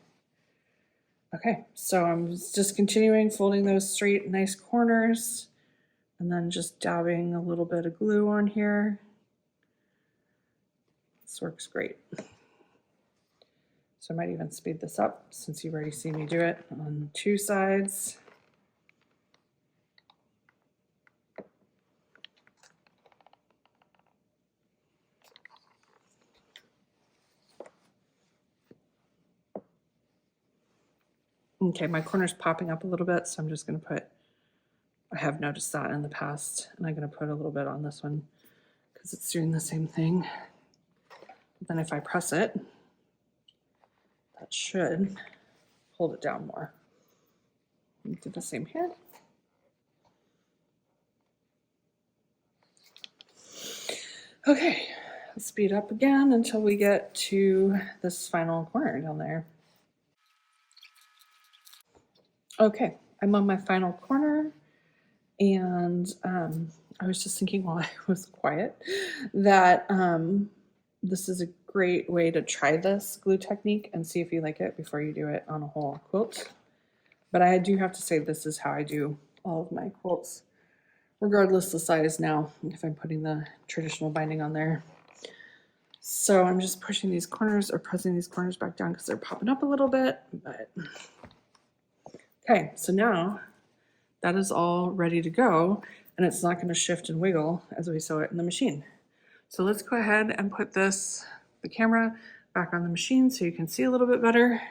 Okay, so I'm just continuing folding those straight, nice corners, and then just dabbing a little bit of glue on here. This works great. So I might even speed this up since you've already seen me do it on 2 sides. Okay, my corner's popping up a little bit, so I'm just going to put, I have noticed that in the past, and I'm going to put a little bit on this one because it's doing the same thing. But then if I press it, that should hold it down more. Do the same here. Okay, let's speed up again until we get to this final corner down there. Okay, I'm on my final corner, and I was just thinking while I was quiet that this is a great way to try this glue technique and see if you like it before you do it on a whole quilt. But I do have to say this is how I do all of my quilts, regardless the size now, if I'm putting the traditional binding on there. So I'm just pushing these corners or pressing these corners back down because they're popping up a little bit, but okay, so now that is all ready to go, and it's not going to shift and wiggle as we sew it in the machine. So let's go ahead and put the camera back on the machine so you can see a little bit better.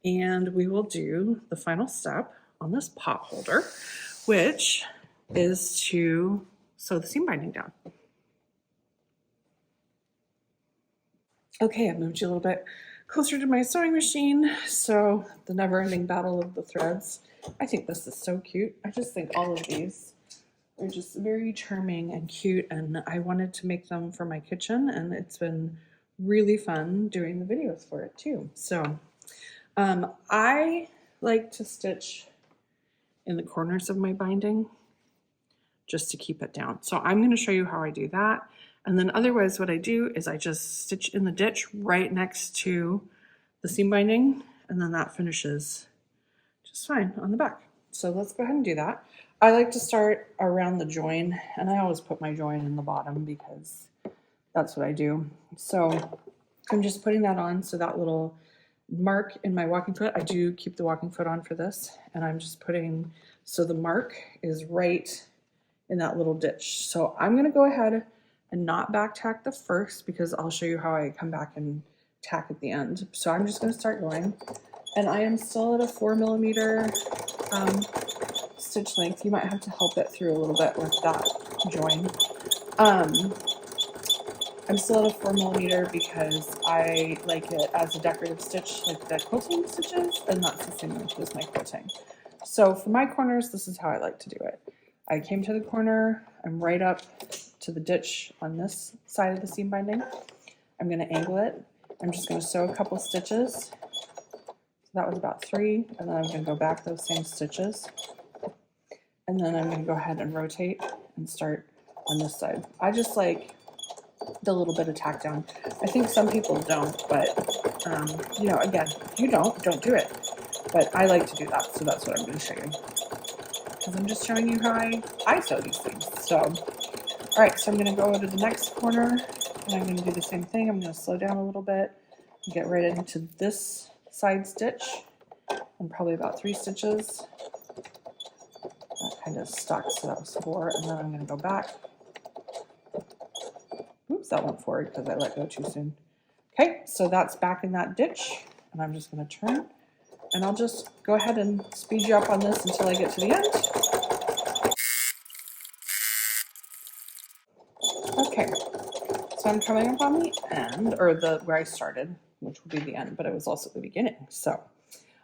And we will do the final step on this pot holder, which is to sew the seam binding down. Okay, I've moved you a little bit closer to my sewing machine. So the never-ending battle of the threads. I think this is so cute. I just think all of these are just very charming and cute, and I wanted to make them for my kitchen, and it's been really fun doing the videos for it too. So I like to stitch in the corners of my binding just to keep it down. So I'm going to show you how I do that. And then otherwise what I do is I just stitch in the ditch right next to the seam binding, and then that finishes just fine on the back. So let's go ahead and do that. I like to start around the join, and I always put my join in the bottom because that's what I do. So I'm just putting that on, so that little mark in my walking foot, I do keep the walking foot on for this, and I'm just putting, so the mark is right in that little ditch. So I'm going to go ahead and not back tack the first because I'll show you how I come back and tack at the end. So I'm just going to start going, and I am still at a 4mm stitch length. You might have to help it through a little bit with that join. I'm still at a 4mm because I like it as a decorative stitch, like the quilting stitches, and that's the same length as my quilting. So for my corners, this is how I like to do it. I came to the corner, I'm right up to the ditch on this side of the seam binding. I'm going to angle it. I'm just going to sew a couple stitches. So that was about 3, and then I'm going to go back those same stitches. And then I'm going to go ahead and rotate and start on this side. I just like the little bit of tack down. I think some people don't, but you know, again, if you don't do it. But I like to do that, so that's what I'm going to show you. Because I'm just showing you how I sew these things. So, all right, so I'm going to go to the next corner, and I'm going to do the same thing. I'm going to slow down a little bit and get right into this side stitch, and probably about 3 stitches. That kind of stuck, so that was 4, and then I'm going to go back. Oops, that went forward because I let go too soon. Okay, so that's back in that ditch, and I'm just going to turn, and I'll just go ahead and speed you up on this until I get to the end. Okay, so I'm coming up on the end, or where I started, which would be the end, but it was also the beginning. So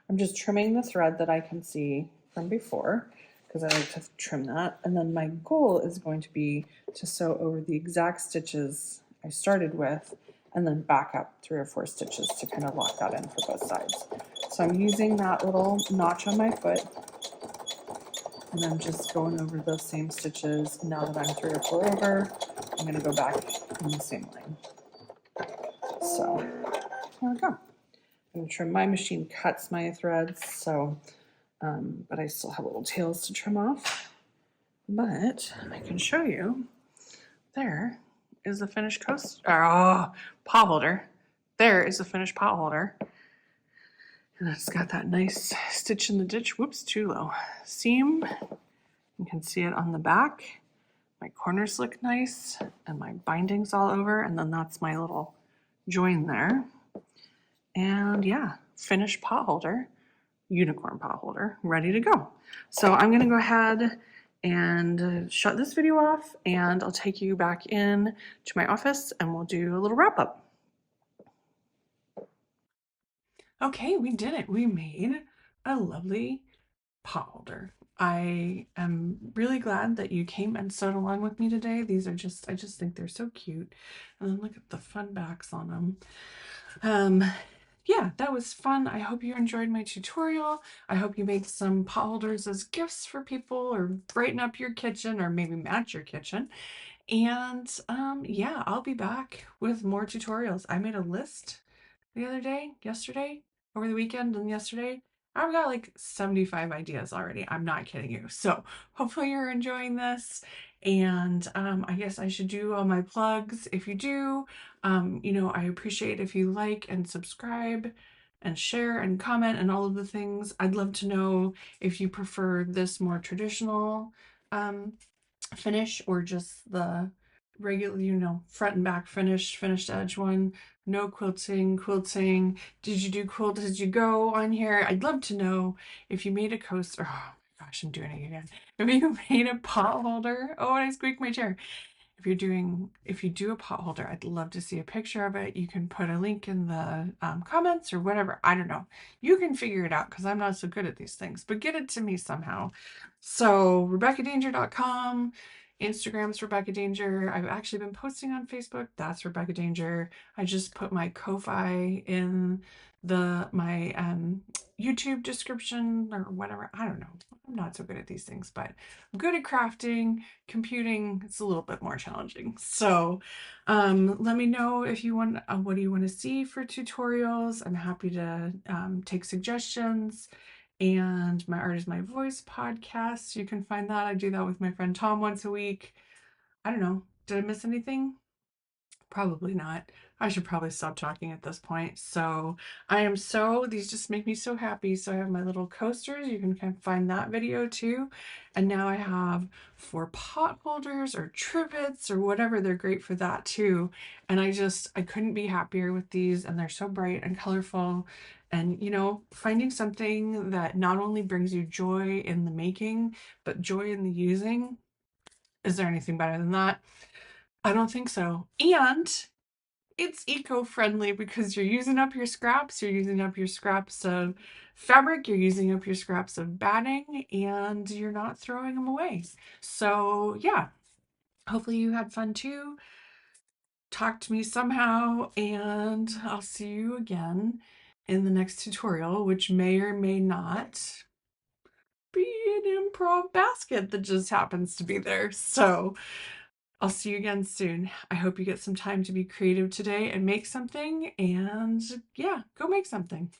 I'm just trimming the thread that I can see from before, because I like to trim that. And then my goal is going to be to sew over the exact stitches I started with, and then back up 3 or 4 stitches to kind of lock that in for both sides. So I'm using that little notch on my foot, and I'm just going over those same stitches. Now that I'm 3 or 4 over, I'm going to go back in the same line. So here we go. I'm going to trim. My machine cuts my threads, so but I still have little tails to trim off. But I can show you. There is the finished potholder. There is the finished potholder. And it's got that nice stitch in the ditch. Whoops, too low. Seam. You can see it on the back. My corners look nice, and my binding's all over, and then that's my little join there. And yeah, finished potholder, unicorn potholder, ready to go. So I'm gonna go ahead and shut this video off, and I'll take you back in to my office and we'll do a little wrap up. Okay, we did it. We made a lovely potholder. I am really glad that you came and sewed along with me today. These are I just think they're so cute. And then look at the fun backs on them. Yeah, that was fun. I hope you enjoyed my tutorial. I hope you make some potholders as gifts for people, or brighten up your kitchen, or maybe match your kitchen. And yeah, I'll be back with more tutorials. I made a list the other day, yesterday, over the weekend and yesterday. I've got like 75 ideas already. I'm not kidding you. So hopefully you're enjoying this. And I guess I should do all my plugs. If you do, you know, I appreciate if you like and subscribe and share and comment and all of the things. I'd love to know if you prefer this more traditional finish, or just the regular, you know, front and back finished edge one. No quilting. Did you do quilt as you go on here? I'd love to know if you made a coaster. Oh my gosh, I'm doing it again. If you made a pot holder. Oh, and I squeaked my chair. If you do a potholder, I'd love to see a picture of it. You can put a link in the comments or whatever. I don't know. You can figure it out because I'm not so good at these things, but get it to me somehow. So RebeccaDanger.com, Instagram's Rebecca Danger. I've actually been posting on Facebook. That's Rebecca Danger. I just put my Ko-fi in my YouTube description or whatever. I don't know. I'm not so good at these things, but I'm good at crafting. Computing, it's a little bit more challenging. So let me know if you want, what do you want to see for tutorials. I'm happy to take suggestions. And my Art is My Voice podcast, you can find that. I do that with my friend Tom once a week. I don't know, did I miss anything? Probably not. I should probably stop talking at this point. So these just make me so happy. So I have my little coasters. You can find that video too. And now I have 4 pot holders or trivets or whatever. They're great for that too. And I couldn't be happier with these, and they're so bright and colorful. And you know, finding something that not only brings you joy in the making, but joy in the using. Is there anything better than that? I don't think so. And it's eco-friendly because you're using up your scraps, you're using up your scraps of fabric, you're using up your scraps of batting, and you're not throwing them away. So yeah, hopefully you had fun too. Talk to me somehow, and I'll see you again in the next tutorial, which may or may not be an improv basket that just happens to be there. So I'll see you again soon. I hope you get some time to be creative today and make something. And yeah, go make something.